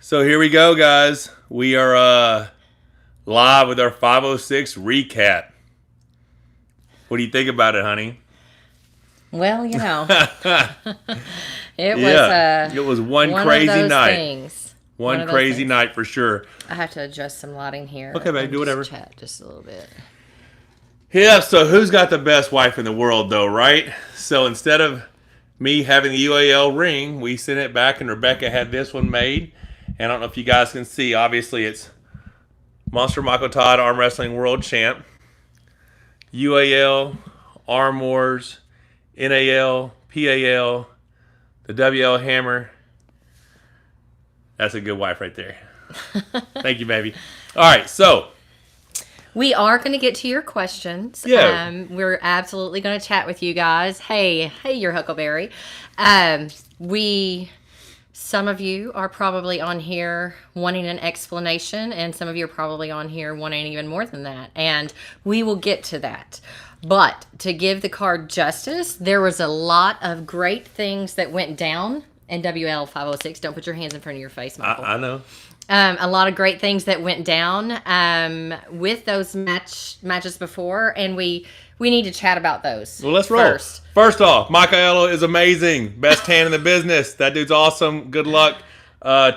So here we go, guys. We are live with our 506 recap. What do you think about it, honey? Well, It was one one of crazy those night. things. One of those crazy things. night for sure. I have to adjust some lighting here. Okay, babe, and do whatever. Just chat just a little bit. Yeah, so who's got the best wife in the world, though, right? So instead of me having the UAL ring, we sent it back, and Rebecca had this one made. And I don't know if you guys can see. Obviously, it's Monster Michael Todd, Arm Wrestling World Champ. UAL, Arm Wars, NAL, PAL, the WL Hammer. That's a good wife right there. Thank you, baby. All right, so We are going to get to your questions. Yeah. We're absolutely going to chat with you guys. Hey, your Huckleberry. Some of you are probably on here wanting an explanation, and some of you are probably on here wanting even more than that. And we will get to that. But to give the card justice, there was a lot of great things that went down in WL 506. Don't put your hands in front of your face, Michael. I know. A lot of great things that went down with those matches before, and we need to chat about those. Well, let's roll. First off, Michaelo is amazing. Best tan in the business. That dude's awesome. Good luck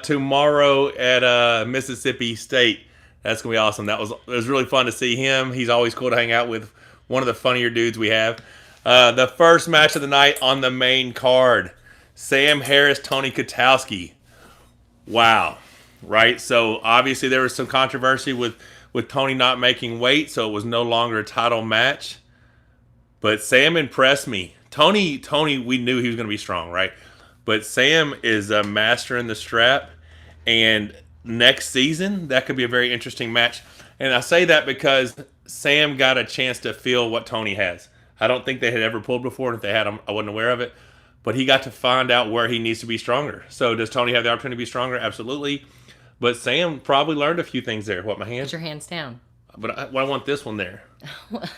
tomorrow at Mississippi State. That's going to be awesome. It was really fun to see him. He's always cool to hang out with. One of the funnier dudes we have. The first match of the night on the main card. Sam Harris, Tony Kotowski. Wow. Right? So, obviously, there was some controversy with Tony not making weight, so it was no longer a title match. But Sam impressed me. Tony, we knew he was going to be strong, right? But Sam is a master in the strap, and next season, that could be a very interesting match. And I say that because Sam got a chance to feel what Tony has. I don't think they had ever pulled before, and if they had, I wasn't aware of it. But he got to find out where he needs to be stronger. So does Tony have the opportunity to be stronger? Absolutely. But Sam probably learned a few things there. What, my hands? Put your hands down. But I want this one there.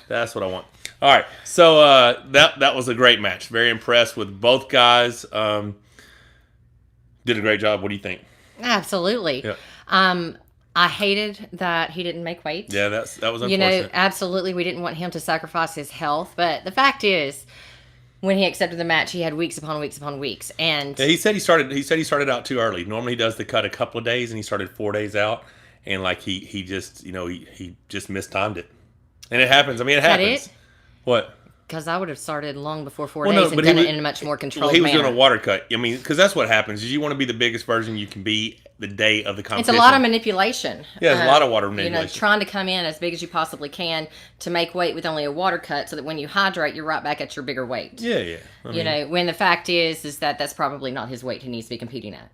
That's what I want. All right. So that was a great match. Very impressed with both guys. Did a great job. What do you think? Absolutely. Yeah. I hated that he didn't make weight. Yeah, that was unfortunate. Absolutely, we didn't want him to sacrifice his health. But the fact is, when he accepted the match, he had weeks upon weeks upon weeks. And yeah, he said he started out too early. Normally he does the cut a couple of days, and he started 4 days out. And like he just he just mistimed it, and it happens. I mean, it happens. Is that it? What? Because I would have started long before 4 days and done it in a much more controlled manner. He was doing a water cut. I mean, because that's what happens. Is you want to be the biggest version you can be the day of the competition. It's a lot of manipulation. Yeah, it's a lot of water manipulation. Trying to come in as big as you possibly can to make weight with only a water cut, so that when you hydrate, you're right back at your bigger weight. Yeah. When the fact is that that's probably not his weight he needs to be competing at.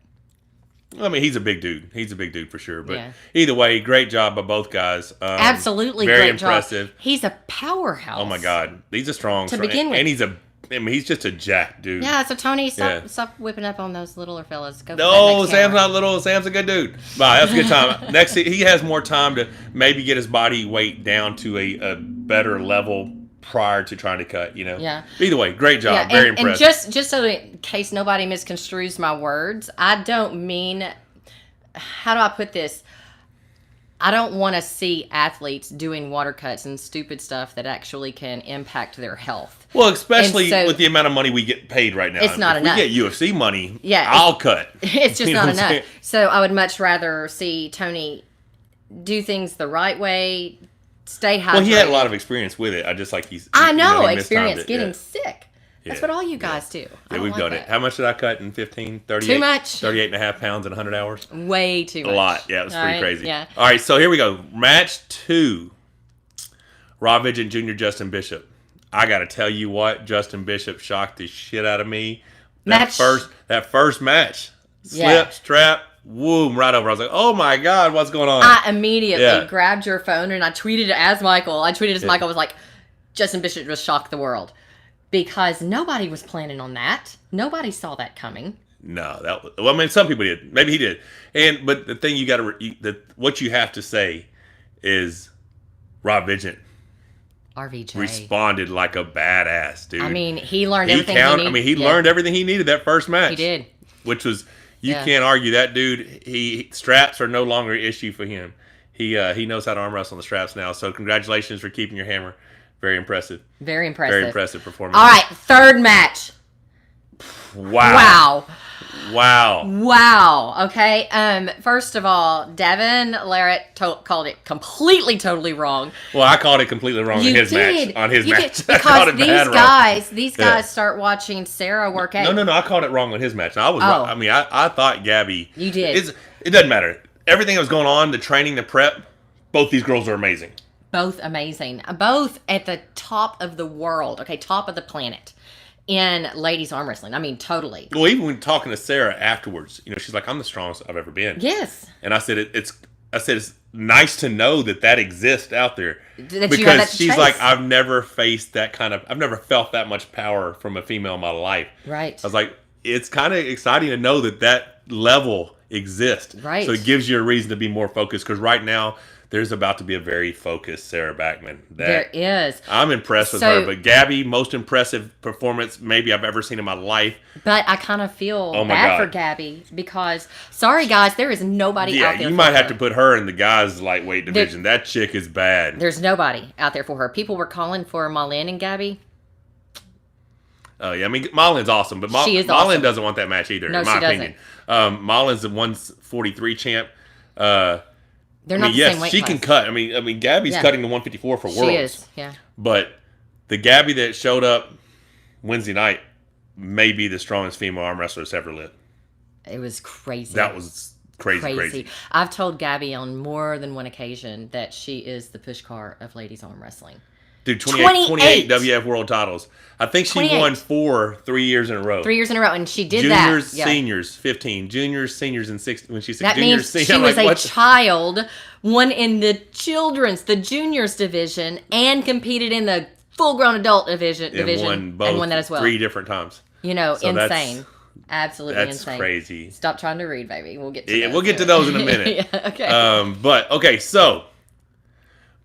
I mean, he's a big dude. He's a big dude for sure. But either way, great job by both guys. Absolutely, very great impressive. Job. He's a powerhouse. Oh my God, he's a strong to begin with, and he's just a jack dude. Yeah. So Tony, stop whipping up on those littler fellas. Go. No, Sam's not little. Sam's a good dude. Wow, that's a good time. Next, he has more time to maybe get his body weight down to a better level prior to trying to cut, Yeah. Either way, great job. Yeah, Very impressive. And just so in case nobody misconstrues my words, I don't mean, how do I put this? I don't want to see athletes doing water cuts and stupid stuff that actually can impact their health. Well, especially with the amount of money we get paid right now. It's not enough. We get UFC money, I'll cut. It's just not enough. So I would much rather see Tony do things the right way, stay hydrated. Well, he had a lot of experience with it. I just like I know, experience getting sick. That's what all you guys do. Yeah, we've done it. How much did I cut in 15, 38? Too much. 38 and a half pounds in 100 hours? Way too much. A lot. Yeah, it was pretty crazy. Yeah. All right, so here we go. Match 2. Rob Vigent Jr., Justin Bishop. I got to tell you what, Justin Bishop shocked the shit out of me. That first match. Slip, strap, whoom, right over. I was like, oh my God, what's going on? I immediately grabbed your phone and I tweeted as Michael. Michael was like, Justin Bishop just shocked the world. Because nobody was planning on that. Nobody saw that coming. No, I mean, some people did. Maybe he did. But the thing what you have to say is Rob Vigent RVJ responded like a badass, dude. I mean, he learned everything he needed. He learned everything he needed that first match. He did. Which was, You can't argue that dude. Straps are no longer an issue for him. He knows how to arm wrestle on the straps now. So congratulations for keeping your hammer. Very impressive. Very impressive. Very impressive performance. All right, third match. Wow. Okay. First of all, Devon Larratt called it completely, totally wrong. Well, I called it completely wrong You on his did. match. On his You match, did, because these guys Yeah. start watching Sarah work out. No. I called it wrong on his match. I was wrong. I mean, I thought Gaby. You did. It doesn't matter. Everything that was going on, the training, the prep, both these girls are amazing. Both amazing. Both at the top of the world. Okay, top of the planet. In ladies arm wrestling. I mean, totally. Well, even when talking to Sarah afterwards, she's like, "I'm the strongest I've ever been." Yes. And I said, it's nice to know that exists out there, because she's like, I've never felt that much power from a female in my life. Right. I was like, it's kind of exciting to know that level exists. Right. So it gives you a reason to be more focused, because right now there's about to be a very focused Sarah Backman. There is. I'm impressed with her, but Gaby, most impressive performance maybe I've ever seen in my life. But I kind of feel Oh my bad God. for Gaby because, sorry guys, there is nobody out there you for might her. have to put her in the guys' lightweight division. That chick is bad. There's nobody out there for her. People were calling for Marlene and Gaby. Oh, yeah. I mean, Marlene's awesome, but She is Marlene awesome. doesn't want that match either, No, in my she doesn't. opinion. Marlene's the 143 champ. They're not the yes, same weight she class. can cut. I mean, Gaby's Yeah. cutting to 154 for Worlds. She is, yeah. But the Gaby that showed up Wednesday night may be the strongest female arm wrestler that's ever lived. It was crazy. That was crazy. I've told Gaby on more than one occasion that she is the push cart of ladies arm wrestling. Dude, 28 WF World titles. I think she 28. won 3 years in a row. 3 years in a row, and she did Juniors, that. Yeah. seniors, 15. Juniors, seniors, and 16. When she said That juniors, means seniors, she I'm was like, a what? child, won in the juniors division, and competed in the full-grown adult division, And won that as well. 3 different times. So that's- insane. Absolutely That's insane. crazy. Stop trying to read, baby. We'll get to Yeah, those. we'll get to those in a minute. Yeah, okay. But, okay, so,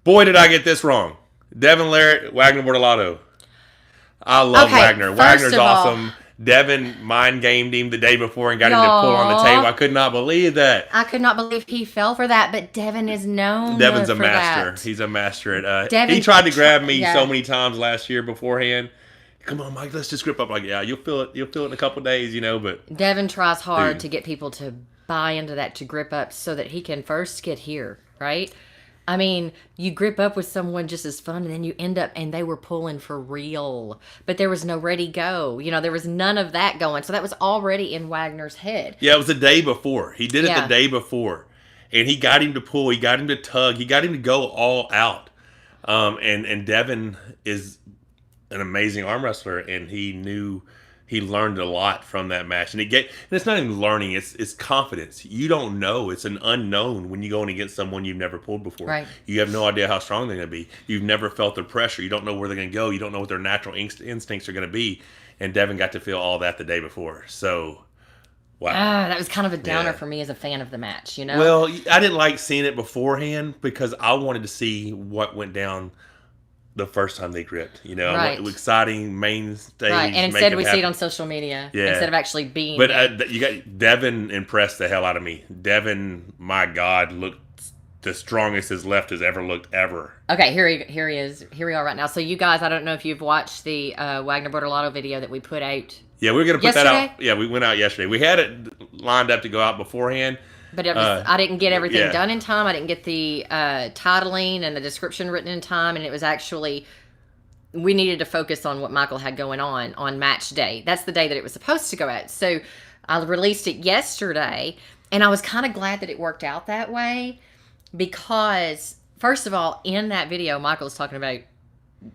boy, did I get this wrong. Devon Larratt, Wagner Bortolato. I love Okay, Wagner. first Wagner's of all- awesome. Devon mind-gamed him the day before and got him to pull on the Y'all. table. I could not believe that. I could not believe he fell for that, but Devon is known Devon's a for master. that. He's a master at. Devon He tried to grab me yeah. so many times last year beforehand. Come on, Mike, let's just grip up. Like, yeah, you'll feel it. You'll feel it in a couple of days, But Devon tries hard Dude. to get people to buy into that, to grip up, so that he can first get here, right? I mean, you grip up with someone just as fun, and then you end up, and they were pulling for real. But there was no ready go. There was none of that going. So that was already in Wagner's head. yeah, it was the day before. He did it Yeah. the day before, and he got him to pull. He got him to tug. He got him to go all out. And Devon is an amazing arm wrestler, and he learned a lot from that match. And it's not even learning, it's confidence. You don't know. It's an unknown when you go in against someone you've never pulled before. Right. You have no idea how strong they're going to be. You've never felt their pressure. You don't know where they're going to go. You don't know what their natural instincts are going to be. And Devon got to feel all that the day before. So, wow. That was kind of a downer Yeah. for me as a fan of the match, Well, I didn't like seeing it beforehand because I wanted to see what went down the first time they gripped. Right. Exciting main stage. Right, and make instead we see it happen. on social media Yeah. instead of actually being But there. you got Devon impressed the hell out of me. Devon, my God, looked the strongest his left has ever looked ever. Okay, here he is. Here we are right now. So you guys, I don't know if you've watched the Wagner Bortolato video that we put out. Yeah, we were gonna put that Yesterday? out. Yeah, we went out yesterday. We had it lined up to go out beforehand. But I didn't get everything yeah. done in time. I didn't get the titling and the description written in time. And it was actually, we needed to focus on what Michael had going on match day. That's the day that it was supposed to go out. So I released it yesterday. And I was kind of glad that it worked out that way. Because, first of all, in that video, Michael was talking about,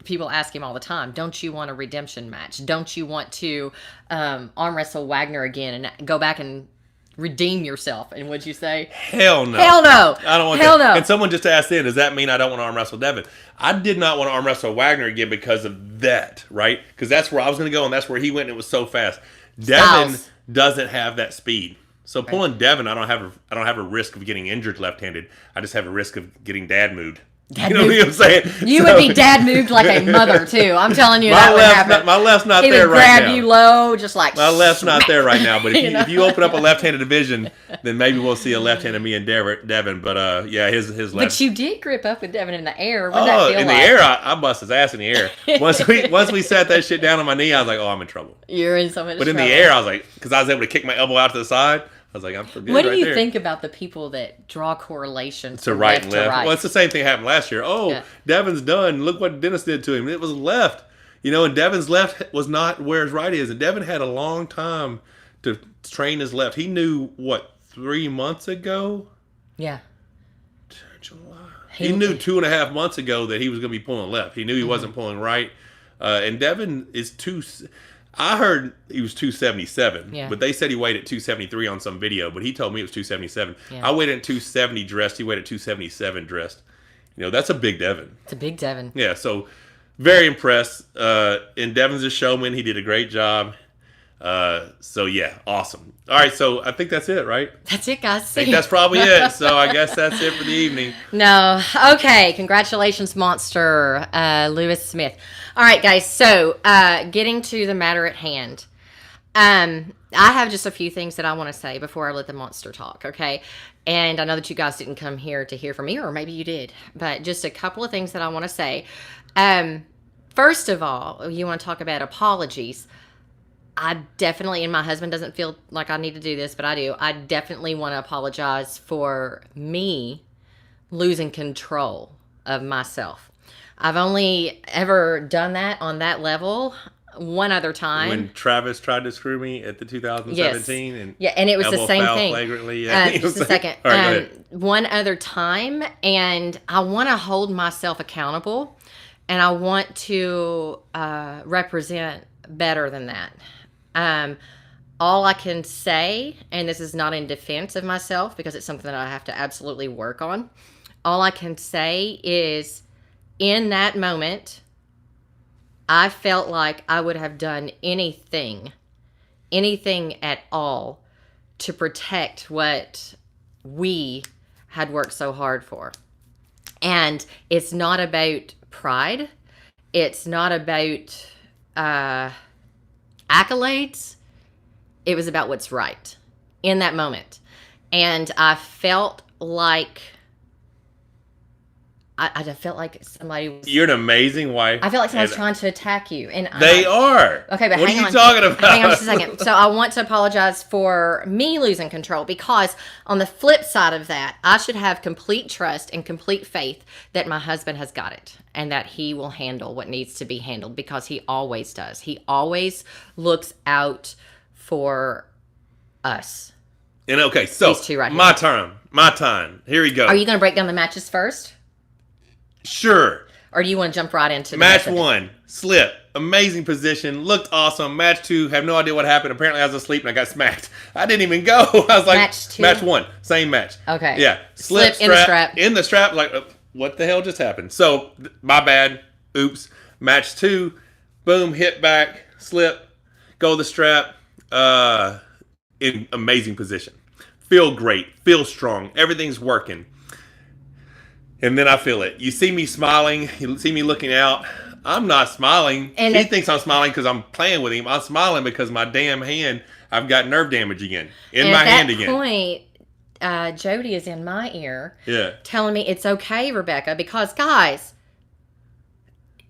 people ask him all the time, don't you want a redemption match? Don't you want to arm wrestle Wagner again and go back and redeem yourself? And what'd you say? Hell no. Hell no. I don't want Hell that. no. And someone just asked in, does that mean I don't want to arm wrestle Devon? I did not want to arm wrestle Wagner again because of that, right? Because that's where I was going to go, and that's where he went, and it was so fast. Devon Styles. doesn't have that speed. So pulling Devon, I don't have a risk of getting injured left-handed. I just have a risk of getting dad mood. Dad You know what I'm saying? You would be dad moved like a mother too. I'm telling you, My that would left's happen. my left's not He there would right grab now. you low, just like My left's not smack. there right now, but You know? if you open up a left-handed division, then maybe we'll see a left-handed me and Devon. But yeah, his left. But you did grip up with Devon in the air. What did that feel in the like? air, I bust his ass in the air. Once we sat that shit down on my knee, I was like, oh, I'm in trouble. You're in so much But in trouble. the air, I was like, because I was able to kick my elbow out to the side. I was like, I'm for good. What do right you there. think about the people that draw correlations To from right left and to left. right? Well, it's the same thing happened last year. Oh, Yeah. Devon's done. Look what Dennis did to him. It was left. And Devon's left was not where his right is. And Devon had a long time to train his left. He knew, 3 months ago? Yeah. July. He knew 2.5 months ago that he was going to be pulling left. He knew he wasn't pulling right. And Devon is I heard he was 277, Yeah. but they said he weighed at 273 on some video, but he told me it was 277. Yeah. I weighed at 270 dressed. He weighed at 277 dressed. That's a big Devon. It's a big Devon. Yeah, so very impressed. And Devon's a showman. He did a great job. So yeah, awesome. All right, so I think that's it, right? That's it, guys. I think that's probably it. So I guess that's it for the evening. No. Okay. Congratulations, Monster Lewis Smith. All right, guys. So getting to the matter at hand. I have just a few things that I want to say before I let the monster talk, okay? And I know that you guys didn't come here to hear from me, or maybe you did. But just a couple of things that I want to say. First of all, you want to talk about apologies. I definitely, and my husband doesn't feel like I need to do this, but I do. I definitely want to apologize for me losing control of myself. I've only ever done that on that level one other time. When Travis tried to screw me at the 2017. Yes. And Yeah, and it was the elbow same foul thing. flagrantly. Yeah. Just a second. All right, go ahead. One other time, and I want to hold myself accountable, and I want to represent better than that. All I can say, and this is not in defense of myself because it's something that I have to absolutely work on. All I can say is in that moment, I felt like I would have done anything at all to protect what we had worked so hard for. And it's not about pride. It's not about accolades. It was about what's right in that moment. And I felt like I felt like somebody was. You're an amazing wife. I feel like someone's and trying to attack you, and They are. Okay, but what hang are you on. talking about? Hang on just a second. So I want to apologize for me losing control, because on the flip side of that, I should have complete trust and complete faith that my husband has got it and that he will handle what needs to be handled, because he always does. He always looks out for us. And okay, so These two right my here. time. Here we go. Are you going to break down the matches first? Sure. Or do you want to jump right into the Match rest of it? 1, slip, amazing position, looked awesome. Match 2, have no idea what happened. Apparently I was asleep and I got smacked. I didn't even go. I was like, Match 2? Match 1, same match. Okay. Yeah, Slip in the strap. In the strap, like, what the hell just happened? So, my bad. Oops. Match 2, boom, hit back, slip, go the strap, in amazing position. Feel great, feel strong, everything's working. And then I feel it. You see me smiling. You see me looking out. I'm not smiling. And he thinks I'm smiling because I'm playing with him. I'm smiling because my damn hand, I've got nerve damage again. In my hand again. At that point, Jody is in my ear Yeah. telling me it's okay, Rebecca, because, guys,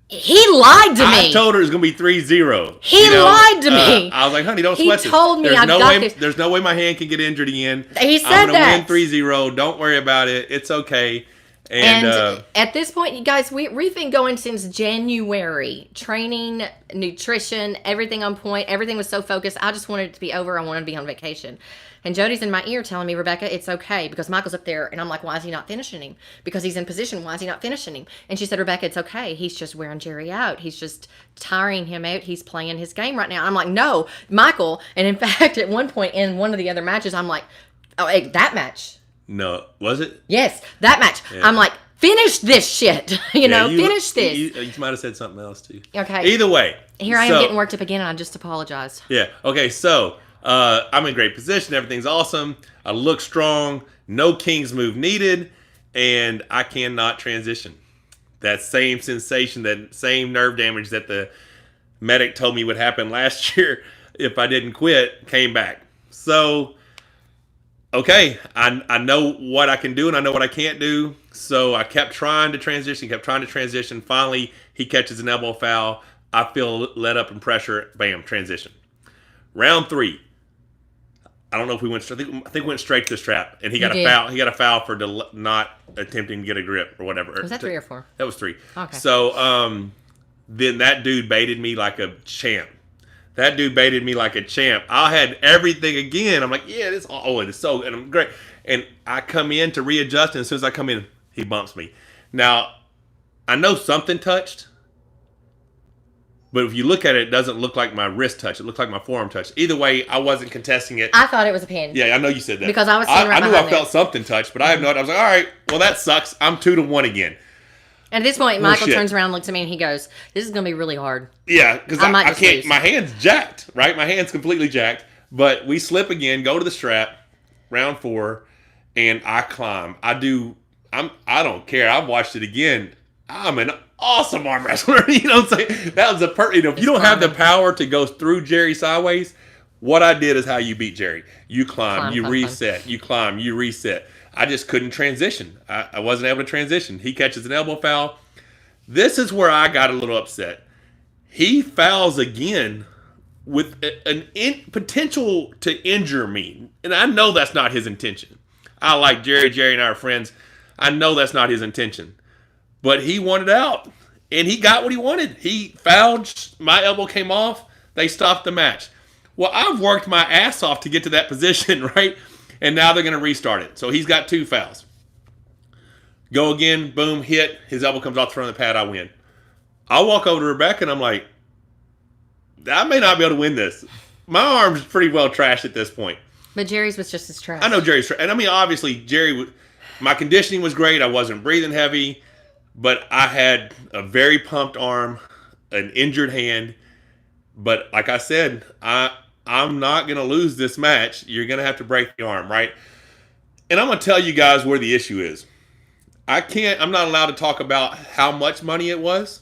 he lied to me. I told her it was going to be 3-0. He lied to me. I was like, honey, don't He sweat this. told me There's I've no got way, this. There's no way my hand can get injured again. He said I'm going that. to win 3-0. Don't worry about it. It's okay. And at this point, you guys, we've been going since January. Training, nutrition, everything on point. Everything was so focused. I just wanted it to be over. I wanted to be on vacation. And Jody's in my ear telling me, Rebecca, it's okay. Because Michael's up there. And I'm like, why is he not finishing him? Because he's in position. Why is he not finishing him? And she said, Rebecca, it's okay. He's just wearing Jerry out. He's just tiring him out. He's playing his game right now. I'm like, no, Michael. And in fact, at one point in one of the other matches, I'm like, oh, hey, that match. no, was it? Yes, that match. Yeah. I'm like, finish this shit. Finish this. You might have said something else too. Okay. Either way. Here I am getting worked up again, and I just apologize. Yeah. Okay. So I'm in great position. Everything's awesome. I look strong. No king's move needed, and I cannot transition. that same sensation, that same nerve damage that the medic told me would happen last year if I didn't quit, came back. So, okay, I know what I can do and I know what I can't do. So I kept trying to transition. Finally, he catches an elbow foul. I feel let up in pressure. Bam, transition. Round 3. I don't know if we went. I think we went straight to the strap, and he got a foul. He got a foul for not attempting to get a grip or whatever. Was that 3 or 4? That was 3. Okay. So then that dude baited me like a champ. I had everything again. I'm like, yeah, this. Oh, it is so, and I'm great. And I come in to readjust, and as soon as I come in, he bumps me. Now, I know something touched. But if you look at it, it doesn't look like my wrist touch. It looked like my forearm touch. Either way, I wasn't contesting it. I thought it was a pin. Yeah, I know you said that. Because I was sitting right I knew behind I felt something touch, but I have no idea. I was like, all right, well, that sucks. I'm 2-1 again. And at this point, Michael turns around, looks at me, and he goes, this is going to be really hard. Yeah, because I can't. Lose. My hand's jacked, right? My hand's completely jacked. But we slip again, go to the strap, round 4, and I climb. I don't care. I've watched it again. I'm an awesome arm wrestler. You know what I'm saying? That was if you don't have the power to go through Jerry sideways, what I did is how you beat Jerry. You climb, you reset. You climb, you reset. I just couldn't transition. I wasn't able to transition. He catches an elbow foul. This is where I got a little upset. He fouls again with an potential to injure me. And I know that's not his intention. I like Jerry. Jerry and I are friends. I know that's not his intention. But he wanted out, and he got what he wanted. He fouled, my elbow came off, they stopped the match. Well, I've worked my ass off to get to that position, right? And now they're going to restart it. So he's got 2 fouls. Go again, boom, hit, his elbow comes off the front of the pad, I win. I walk over to Rebecca, and I'm like, I may not be able to win this. My arm's pretty well trashed at this point. But Jerry's was just as trash. I know Jerry's trash. And I mean, obviously, my conditioning was great. I wasn't breathing heavy. But I had a very pumped arm, an injured hand. But like I said, I'm not going to lose this match. You're going to have to break the arm, right? And I'm going to tell you guys where the issue is. I'm not allowed to talk about how much money it was.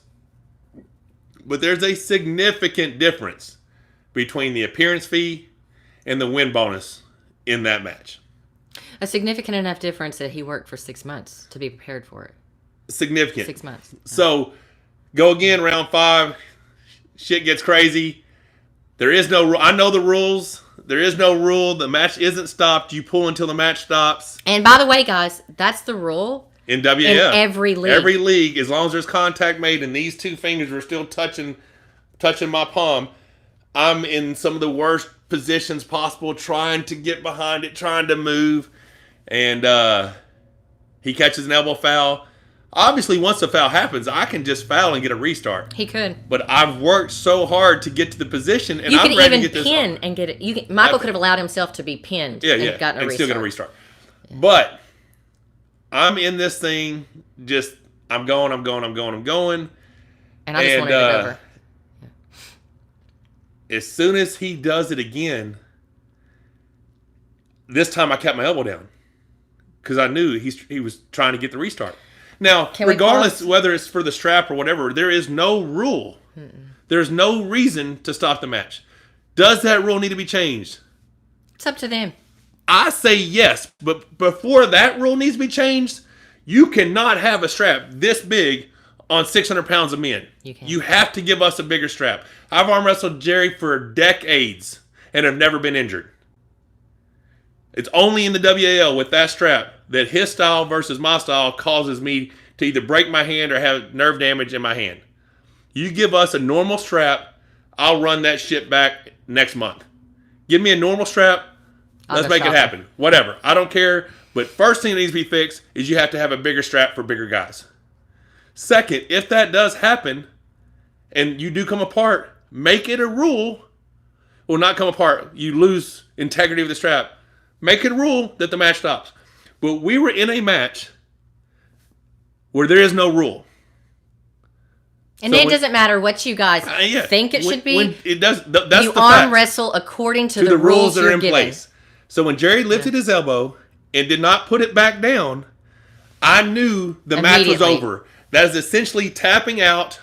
But there's a significant difference between the appearance fee and the win bonus in that match. A significant enough difference that he worked for 6 months to be prepared for it. Significant. 6 months. So, go again, round 5. Shit gets crazy. There is no. I know the rules. There is no rule. The match isn't stopped. You pull until the match stops. And by the way, guys, that's the rule in WAL. In every league. Every league, as long as there's contact made and these 2 fingers are still touching my palm, I'm in some of the worst positions possible, trying to get behind it, trying to move, and he catches an elbow foul. Obviously, once the foul happens, I can just foul and get a restart. He could. But I've worked so hard to get to the position, and I'm ready to get this. You can even pin and get it. Michael could have allowed himself to be pinned and gotten a restart. Still get a restart. Yeah. But I'm in this thing, I'm going. And I just wanted it over. Yeah. As soon as he does it again, this time I kept my elbow down because I knew he was trying to get the restart. Now, regardless whether it's for the strap or whatever, there is no rule. There's no reason to stop the match. Does that rule need to be changed? It's up to them. I say yes, but before that rule needs to be changed, you cannot have a strap this big on 600 pounds of men. You have to give us a bigger strap. I've arm wrestled Jerry for decades and have never been injured. It's only in the WAL with that strap that his style versus my style causes me to either break my hand or have nerve damage in my hand. You give us a normal strap, I'll run that shit back next month. Give me a normal strap, let's make it happen. Whatever. I don't care. But first thing that needs to be fixed is you have to have a bigger strap for bigger guys. Second, if that does happen and you do come apart, make it a rule. Well, not come apart. You lose integrity of the strap. Make it a rule that the match stops. But we were in a match where there is no rule. And it doesn't matter what you guys think it should be. It does. That's you the arm fact. wrestle according to the rules that are in place. So when Jerry lifted his elbow and did not put it back down, I knew the match was over. That is essentially tapping out.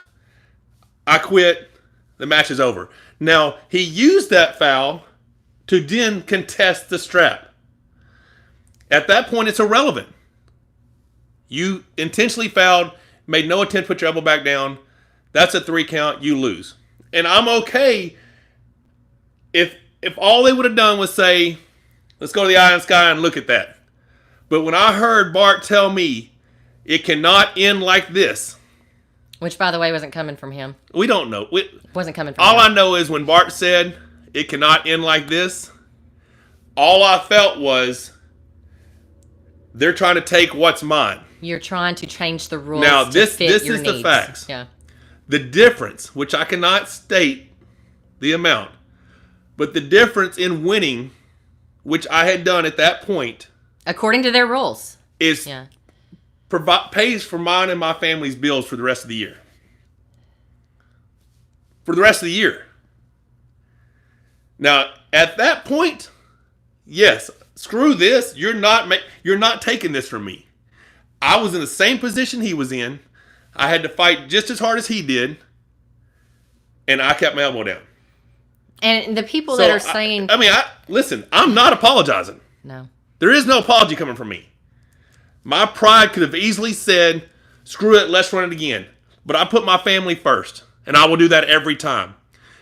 I quit. The match is over. Now, he used that foul to then contest the strap. At that point, it's irrelevant. You intentionally fouled, made no attempt to put your elbow back down. That's a 3 count. You lose. And I'm okay if all they would have done was say, let's go to the eye in the sky and look at that. But when I heard Bart tell me it cannot end like this. Which, by the way, wasn't coming from him. We don't know. Wasn't coming from all him. I know is when Bart said it cannot end like this, all I felt was they're trying to take what's mine. You're trying to change the rules now, to this fit this your is needs. the facts. Yeah. The difference, which I cannot state the amount, but the difference in winning, which I had done at that point, according to their rules, is pays for mine and my family's bills for the rest of the year. For the rest of the year. Now, at that point, yes, screw this. You're not taking this from me. I was in the same position he was in. I had to fight just as hard as he did, and I kept my elbow down. And the people that are saying, listen, I'm not apologizing. No. There is no apology coming from me. My pride could have easily said, screw it, let's run it again. But I put my family first, and I will do that every time.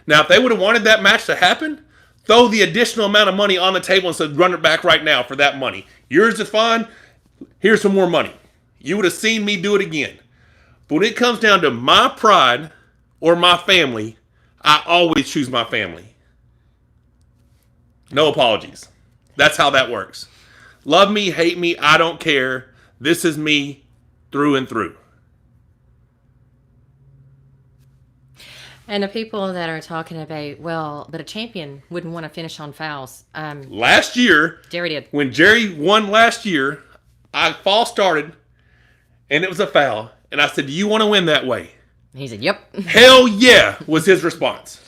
Now, if they would have wanted that match to happen, throw the additional amount of money on the table and said, run it back right now for that money. Yours is fine. Here's some more money. You would have seen me do it again. But when it comes down to my pride or my family, I always choose my family. No apologies. That's how that works. Love me, hate me, I don't care. This is me through and through. and the people that are talking about, well, but a champion wouldn't want to finish on fouls. Last year, Jerry did. When Jerry won last year, I false started, and it was a foul. And I said, do you want to win that way? He said, yep. Hell yeah, was his response.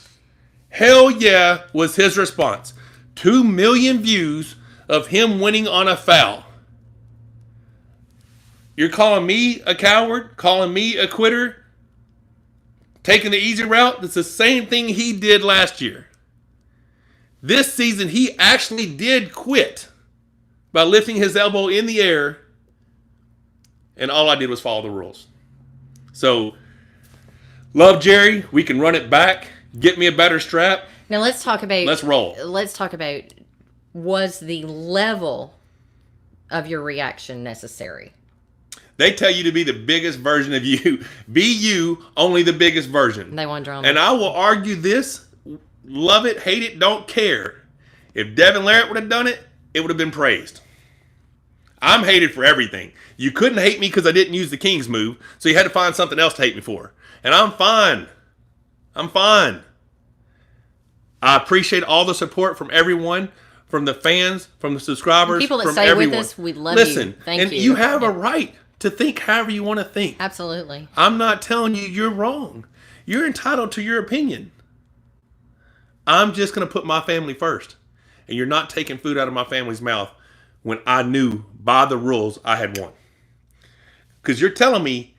Hell yeah was his response. 2 million views of him winning on a foul. You're calling me a coward? Calling me a quitter? Taking the easy route? That's the same thing he did last year. This season, he actually did quit by lifting his elbow in the air, and all I did was follow the rules. So, love Jerry. We can run it back. Get me a better strap. Now let's talk about. Let's roll. Let's talk about, was the level of your reaction necessary? They tell you to be the biggest version of you. Be you, only the biggest version. They want drama. And I will argue this. Love it, hate it, don't care. If Devon Larratt would have done it, it would have been praised. I'm hated for everything. You couldn't hate me because I didn't use the King's move, so you had to find something else to hate me for. And I'm fine. I'm fine. I appreciate all the support from everyone, from the fans, from the subscribers, people that from stay everyone. with us, we love Listen, you. Thank and you. you have a right to think however you want to think. Absolutely. I'm not telling you you're wrong. You're entitled to your opinion. I'm just going to put my family first. And you're not taking food out of my family's mouth when I knew by the rules I had won. Because you're telling me,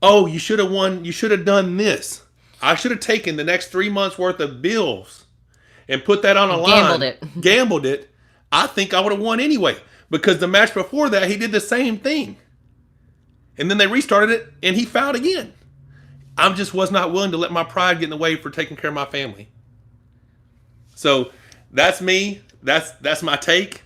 oh, you should have won, you should have done this. I should have taken the next 3 months worth of bills and put that on a line. Gambled it. I think I would have won anyway. Because the match before that, he did the same thing. And then they restarted it, and he fouled again. I just was not willing to let my pride get in the way for taking care of my family. So that's me. That's my take.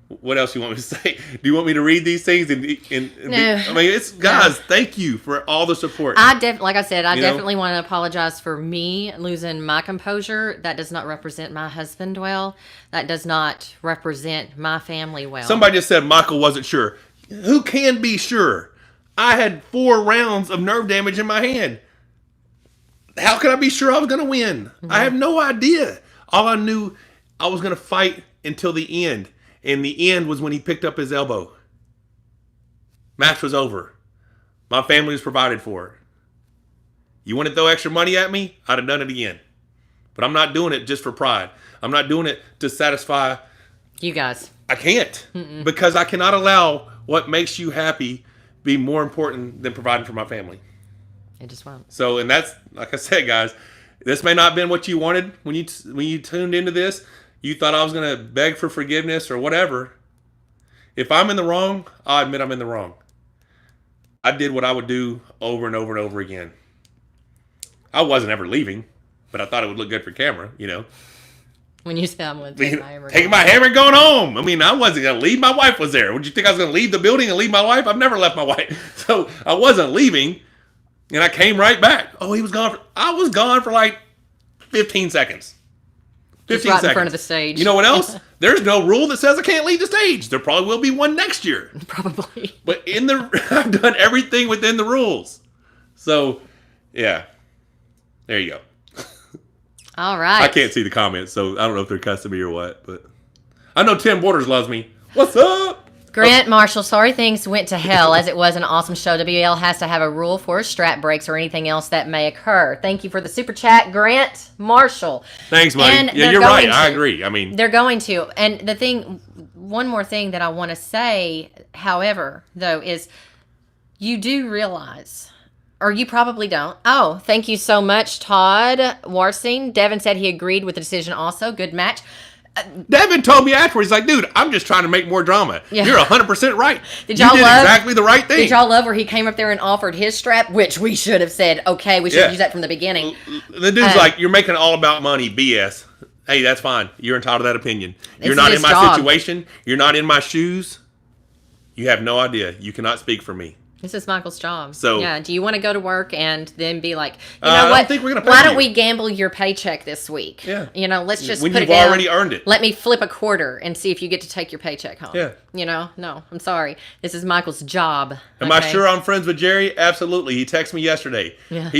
What else you want me to say? Do you want me to read these things? No. I mean, it's guys. No. Thank you for all the support. Like I said, I definitely want to apologize for me losing my composure. That does not represent my husband well. That does not represent my family well. Somebody just said Michael wasn't sure. Who can be sure? I had 4 rounds of nerve damage in my hand. How could I be sure I was going to win? Mm-hmm. I have no idea. All I knew, I was going to fight until the end. And the end was when he picked up his elbow. Match was over. My family was provided for. You want to throw extra money at me? I'd have done it again. But I'm not doing it just for pride. I'm not doing it to satisfy you guys. I can't. Mm-mm. Because I cannot allow what makes you happy be more important than providing for my family. It just won't. So, and that's, like I said, guys, this may not have been what you wanted when you tuned into this. You thought I was going to beg for forgiveness or whatever. If I'm in the wrong, I'll admit I'm in the wrong. I did what I would do over and over and over again. I wasn't ever leaving, but I thought it would look good for camera, you know. When you said I'm going to take my hammer. Taking my hammer and going home. I mean, I wasn't going to leave. My wife was there. Would you think I was going to leave the building and leave my wife? I've never left my wife. So I wasn't leaving, and I came right back. Oh, he was gone. I was gone for like 15 seconds. 15 seconds. In front of the stage. You know what else? There's no rule that says I can't leave the stage. There probably will be one next year. Probably. But I've done everything within the rules. So, yeah. There you go. All right. I can't see the comments, so I don't know if they're cussing me or what, but I know Tim Borders loves me. What's up? Grant Marshall, sorry things went to hell as it was an awesome show. WAL has to have a rule for strap breaks or anything else that may occur. Thank you for the super chat, Grant Marshall. Thanks, buddy. And yeah, you're right. I agree. I mean, they're going to. And the thing, one more thing that I want to say, however, though, is you do realize, or you probably don't. Oh, thank you so much, Todd Warsing. Devon said he agreed with the decision also. Good match. Devon told me afterwards, he's like, dude, I'm just trying to make more drama. Yeah. You're 100% right. Did you did exactly the right thing. Did y'all love where he came up there and offered his strap, which we should have said, okay, we should have used that from the beginning. The dude's like, you're making it all about money, BS. Hey, that's fine. You're entitled to that opinion. You're not in my situation. You're not in my shoes. You have no idea. You cannot speak for me. This is Michael's job. So, yeah, do you want to go to work and then be like, you know what? I don't think we're gonna pay Why don't we gamble your paycheck this week? Yeah. You know, let's just when put you've it down. already earned it. Let me flip a quarter and see if you get to take your paycheck home. Yeah. You know, no, I'm sorry. This is Michael's job. Am I sure I'm friends with Jerry? Absolutely. He texted me yesterday. Yeah.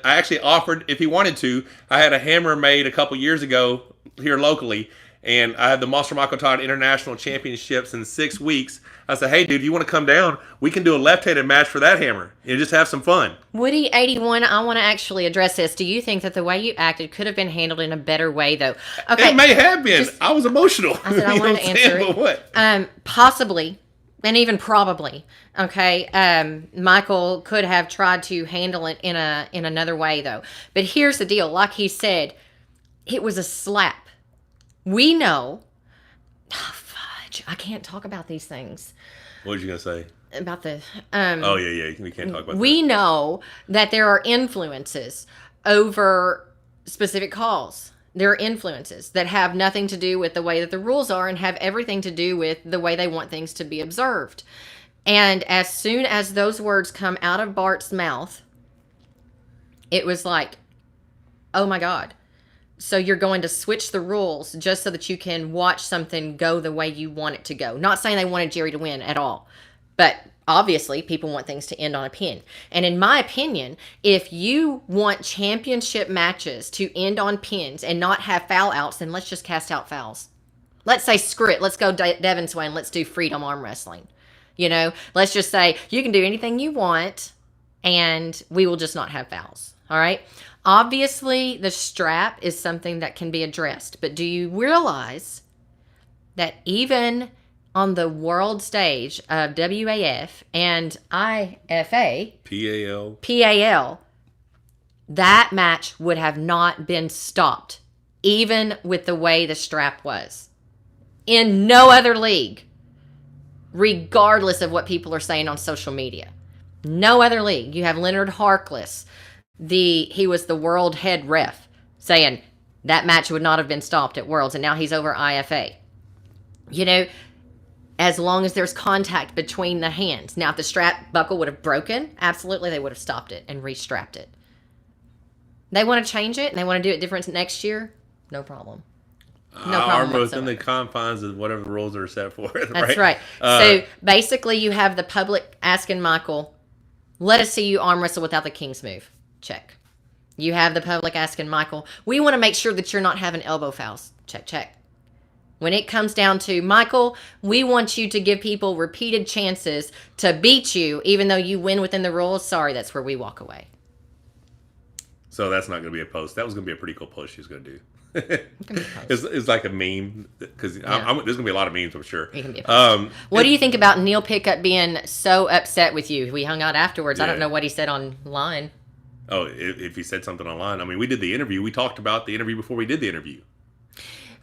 I actually offered, if he wanted to, I had a hammer made a couple years ago here locally, and I had the Monster Michael Todd International Championships in 6 weeks. I said, hey, dude, if you want to come down, we can do a left-handed match for that hammer and just have some fun. Woody81, I want to actually address this. Do you think that the way you acted could have been handled in a better way, though? Okay. It may have been. I was emotional. I said I wanted to answer it. What? Possibly, and even probably, okay, Michael could have tried to handle it in another way, though. But here's the deal. Like he said, it was a slap. We know... I can't talk about these things. What was you going to say? About the... oh, yeah. We can't talk about We know that there are influences over specific calls. There are influences that have nothing to do with the way that the rules are and have everything to do with the way they want things to be observed. And as soon as those words come out of Bart's mouth, it was like, oh my God. So you're going to switch the rules just so that you can watch something go the way you want it to go. Not saying they wanted Jerry to win at all. But obviously, people want things to end on a pin. And in my opinion, if you want championship matches to end on pins and not have foul outs, then let's just cast out fouls. Let's say, screw it. Let's go Devon's way and let's do freedom arm wrestling. You know, let's just say you can do anything you want and we will just not have fouls. All right? Obviously, the strap is something that can be addressed, but do you realize that even on the world stage of WAF and IFA, PAL, that match would have not been stopped, even with the way the strap was. In no other league, regardless of what people are saying on social media. No other league. You have Leonard Harkless. He was the world head ref saying that match would not have been stopped at Worlds, and now he's over IFA. You know, as long as there's contact between the hands. Now, if the strap buckle would have broken, absolutely they would have stopped it and restrapped it. They want to change it and they want to do it different next year, no problem. No problem whatsoever. Within the confines of whatever the rules are set for. Right? That's right. So basically you have the public asking Michael, let us see you arm wrestle without the King's move. Check. You have the public asking Michael, we want to make sure that you're not having elbow fouls. Check, check. When it comes down to, Michael, we want you to give people repeated chances to beat you, even though you win within the rules. Sorry, that's where we walk away. So that's not going to be a post. That was going to be a pretty cool post she was going to do. It can be a post. It's like a meme because there's going to be a lot of memes, I'm sure. It can be a post. What do you think about Neil Pickup being so upset with you? We hung out afterwards. I don't know what he said online. Oh, if he said something online. I mean, we did the interview. We talked about the interview before we did the interview.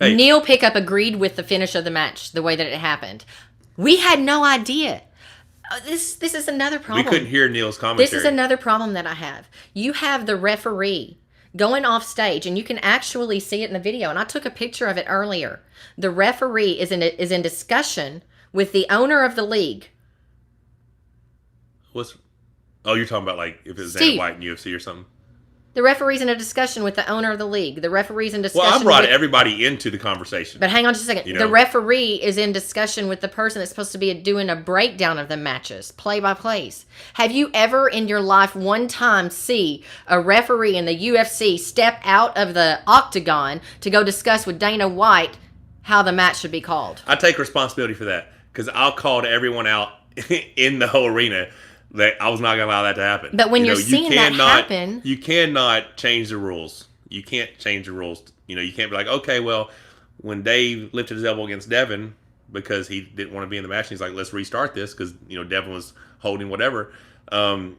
Hey. Neil Pickup agreed with the finish of the match, the way that it happened. We had no idea. This is another problem. We couldn't hear Neil's commentary. This is another problem that I have. You have the referee going off stage, and you can actually see it in the video, and I took a picture of it earlier. The referee is in discussion with the owner of the league. Oh, you're talking about like if it's Dana White in UFC or something? The referee's in a discussion with the owner of the league. The referee's in discussion. Well, I brought everybody into the conversation. But hang on just a second. The referee is in discussion with the person that's supposed to be doing a breakdown of the matches, play-by-plays. Have you ever in your life one time see a referee in the UFC step out of the octagon to go discuss with Dana White how the match should be called? I take responsibility for that because I'll call everyone out in the whole arena. That I was not going to allow that to happen. But when you're seeing that happen... You cannot change the rules. You can't change the rules. You can't be like, okay, well, when Dave lifted his elbow against Devon because he didn't want to be in the match, and he's like, let's restart this because, Devon was holding whatever, and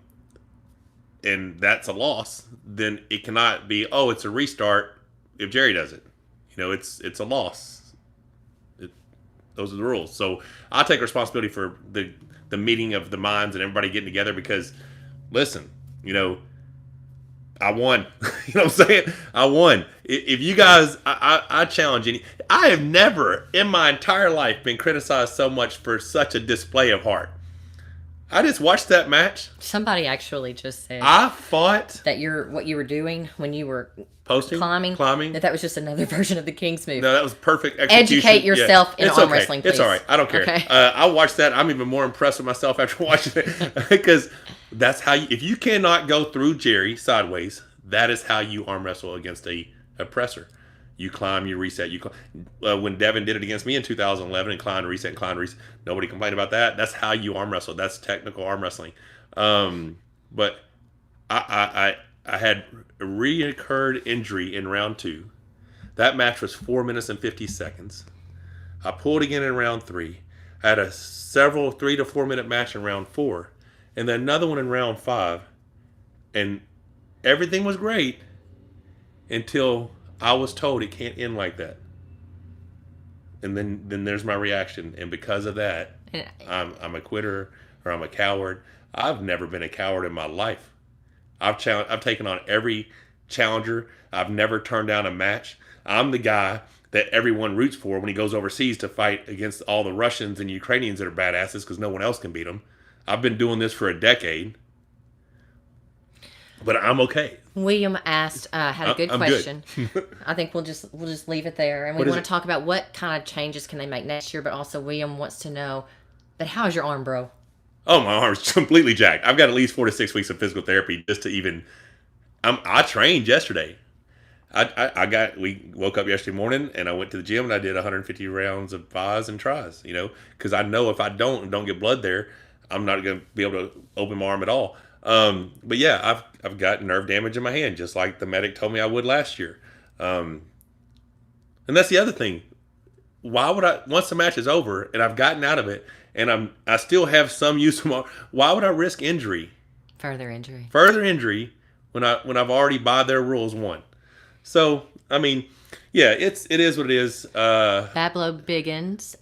that's a loss, then it cannot be, oh, it's a restart if Jerry does it. It's a loss. Those are the rules. So I'll take responsibility for the meeting of the minds and everybody getting together because, listen, I won. You know what I'm saying? I won. If you guys, I challenge any. I have never in my entire life been criticized so much for such a display of heart. I just watched that match. Somebody actually just said I fought that what you were doing when you were climbing, that was just another version of the King's move. No, that was perfect execution. Educate yourself in arm wrestling, please. It's all right. I don't care. Okay. I watched that. I'm even more impressed with myself after watching it because that's how if you cannot go through Jerry sideways, that is how you arm wrestle against a oppressor. You climb, you reset. When Devon did it against me in 2011 and climb, reset, nobody complained about that. That's how you arm wrestle. That's technical arm wrestling. But I had a reoccurred injury in round 2. That match was 4 minutes and 50 seconds. I pulled again in round 3. I had a 3 to 4 minute match in round 4, and then another one in round 5, and everything was great until I was told it can't end like that. And then there's my reaction. And because of that, I'm a quitter or I'm a coward. I've never been a coward in my life. I've taken on every challenger. I've never turned down a match. I'm the guy that everyone roots for when he goes overseas to fight against all the Russians and Ukrainians that are badasses because no one else can beat them. I've been doing this for a decade. But I'm okay. William asked, had a good question. Good. I think we'll just leave it there, and we want to talk about what kind of changes can they make next year. But also, William wants to know, but how's your arm, bro? Oh, my arm's completely jacked. I've got at least 4 to 6 weeks of physical therapy just to even. I trained yesterday. We woke up yesterday morning and I went to the gym and I did 150 rounds of bis and tris. Because I know if I don't get blood there, I'm not going to be able to open my arm at all. But yeah, I've got nerve damage in my hand, just like the medic told me I would last year. And that's the other thing. Why would I, once the match is over and I've gotten out of it and I still have some use of my, why would I risk injury? Further injury when I've already by their rules won. So, I mean, yeah, it is what it is. Bablo Biggins,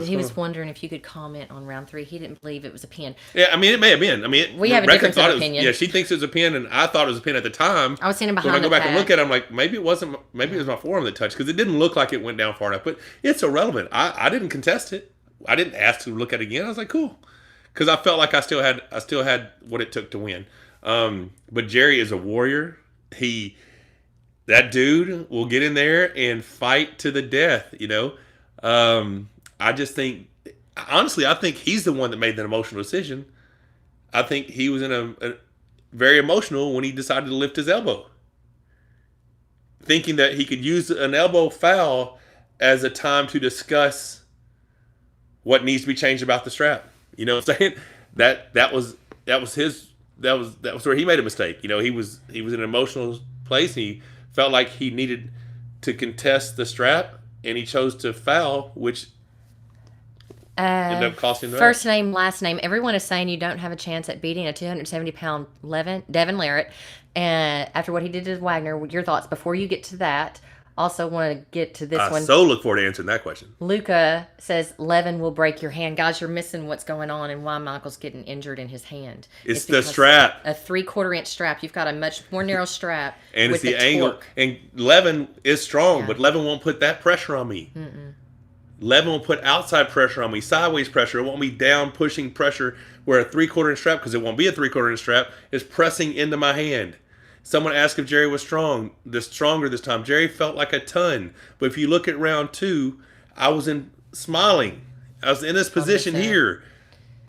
he was wondering if you could comment on round 3. He didn't believe it was a pin. Yeah, I mean, it may have been. I mean, we have a difference of opinion. Yeah, she thinks it was a pin, and I thought it was a pin at the time. I was standing behind the pad. When I go back pad. and look at it, I'm like, maybe it wasn't. Maybe it was my forearm that touched because it didn't look like it went down far enough. But it's irrelevant. I didn't contest it. I didn't ask to look at it again. I was like, cool, because I felt like I still had what it took to win. But Jerry is a warrior. That dude will get in there and fight to the death. I just think. Honestly, I think he's the one that made that emotional decision. I think he was in a very emotional when he decided to lift his elbow. Thinking that he could use an elbow foul as a time to discuss what needs to be changed about the strap. You know what I'm saying? That was that was where he made a mistake. He was in an emotional place. He felt like he needed to contest the strap, and he chose to foul, which ended up costing him the First match. name, last name. Everyone is saying you don't have a chance at beating a 270-pound Devon Larratt. And after what he did to Wagner, your thoughts before you get to that. Also want to get to this I one. so look forward to answering that question. Luca says Levin will break your hand. Guys, you're missing what's going on and why Michael's getting injured in his hand. It's the strap. A 3/4 inch strap. You've got a much more narrow strap. And with it's the angle. torque. And Levin is strong, Yeah. but Levin won't put that pressure on me. Levin will put outside pressure on me, sideways pressure. It won't be down pushing pressure where a 3/4 inch strap, because it won't be a 3/4 inch strap, is pressing into my hand. Someone asked if Jerry was stronger this time. Jerry felt like a ton. But if you look at round 2, I was smiling. I was in this position here.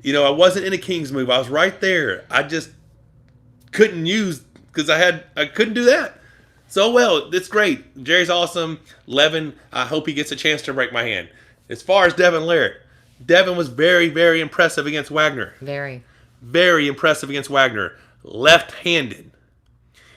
I wasn't in a king's move. I was right there. I just couldn't use, because I couldn't do that. So, it's great. Jerry's awesome. Levin, I hope he gets a chance to break my hand. As far as Devon Larratt, Devon was very, very impressive against Wagner. Very. Very impressive against Wagner. Left-handed.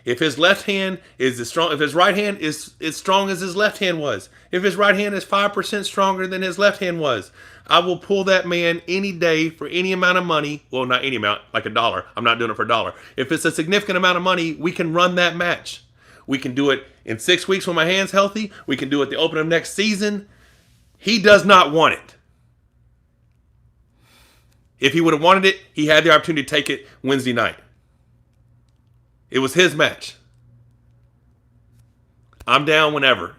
If his left hand is as strong, if his right hand is as strong as his left hand was, if his right hand is 5% stronger than his left hand was, I will pull that man any day for any amount of money. Well, not any amount, like $1. I'm not doing it for $1. If it's a significant amount of money, we can run that match. We can do it in 6 weeks when my hand's healthy. We can do it the open of next season. He does not want it. If he would have wanted it, he had the opportunity to take it Wednesday night. It was his match. I'm down whenever.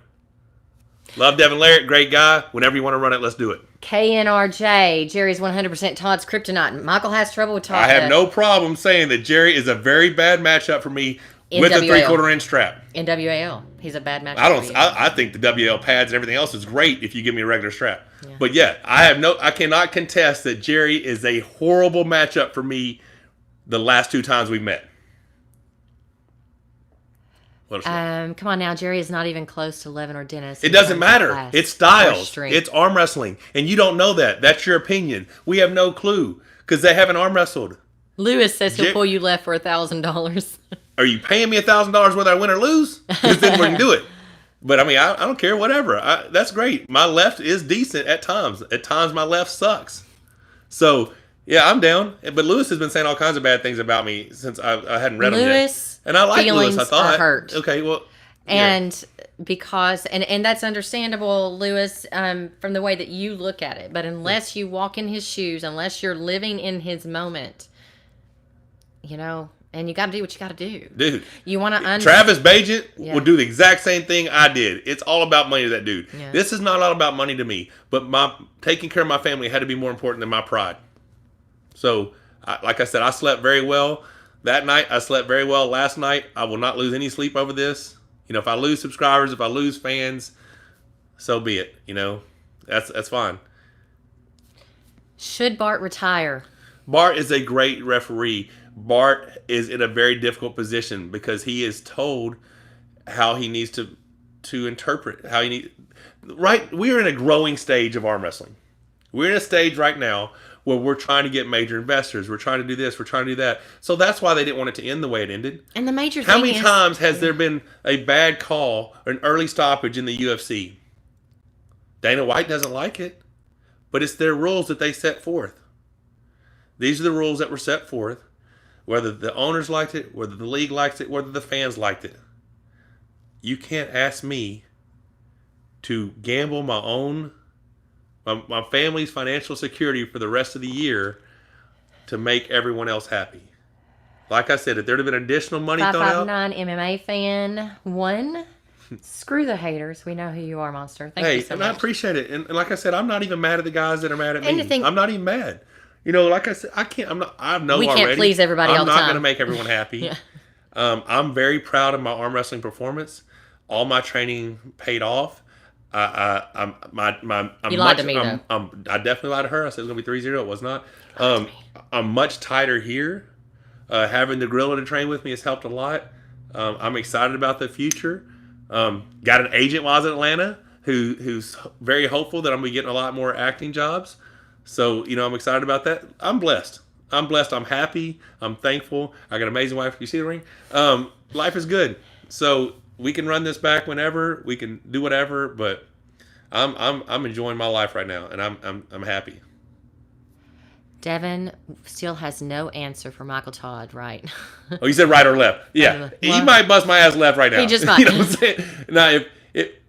Love Devon Larratt, great guy. Whenever you want to run it, let's do it. KNRJ, Jerry's 100% Todd's kryptonite. Michael has trouble with Todd. I have no problem saying that Jerry is a very bad matchup for me with a NWL. 3/4 inch strap. In WAL, he's a bad matchup. I think the WL pads and everything else is great if you give me a regular strap. Yeah. But yeah, I cannot contest that Jerry is a horrible matchup for me the last 2 times we met. Come on now, Jerry is not even close to Levin or Dennis. It doesn't matter. It's styles. It's arm wrestling. And you don't know that. That's your opinion. We have no clue because they haven't arm wrestled. Lewis says he'll pull you left for $1,000. Are you paying me $1,000 whether I win or lose? Because then we can do it. But I mean, I don't care. Whatever. That's great. My left is decent at times. At times, my left sucks. So yeah, I'm down. But Lewis has been saying all kinds of bad things about me since I hadn't read them yet. And I like Lewis. I thought. Are hurt. Okay, well. And because and that's understandable, Lewis, from the way that you look at it. But unless you walk in his shoes, unless you're living in his moment, and you got to do what you got to do. Dude. You want to Travis Bagent would do the exact same thing I did. It's all about money to that dude. Yeah. This is not all about money to me. But taking care of my family had to be more important than my pride. So, like I said, I slept very well that night. I slept very well last night. I will not lose any sleep over this. If I lose subscribers, if I lose fans, so be it. That's fine. Should Bart retire? Bart is a great referee. Bart is in a very difficult position because he is told how he needs to interpret, how he needs. Right, we are in a growing stage of arm wrestling. We're in a stage right now where we're trying to get major investors. We're trying to do this. We're trying to do that. So that's why they didn't want it to end the way it ended. And the major thing How many times has there been a bad call or an early stoppage in the UFC? Dana White doesn't like it, but it's their rules that they set forth. These are the rules that were set forth. Whether the owners liked it, whether the league liked it, whether the fans liked it. You can't ask me to gamble my family's financial security for the rest of the year to make everyone else happy. Like I said, if there'd have been additional money thrown out. 559 MMA fan 1. Screw the haters. We know who you are, Monster. Thank you so much. I appreciate it. And like I said, I'm not even mad at the guys that are mad at me. I'm not even mad. Like I said, I can't. I know we already. We can't please everybody all the time. I'm not going to make everyone happy. Yeah. I'm very proud of my arm wrestling performance. All my training paid off. You lied to me, though. I definitely lied to her. I said it was going to be 3-0. It was not. I'm much tighter here. Having the gorilla to train with me has helped a lot. I'm excited about the future. Got an agent while I was in Atlanta who's very hopeful that I'm going to be getting a lot more acting jobs. So, I'm excited about that. I'm blessed. I'm blessed. I'm happy. I'm thankful. I got an amazing wife. You see the ring? Life is good. So we can run this back whenever. We can do whatever. But I'm enjoying my life right now, and I'm happy. Devon still has no answer for Michael Todd, right? Oh, you said right or left? Yeah, he might bust my ass left right now. He just might. You know what I'm saying? Now,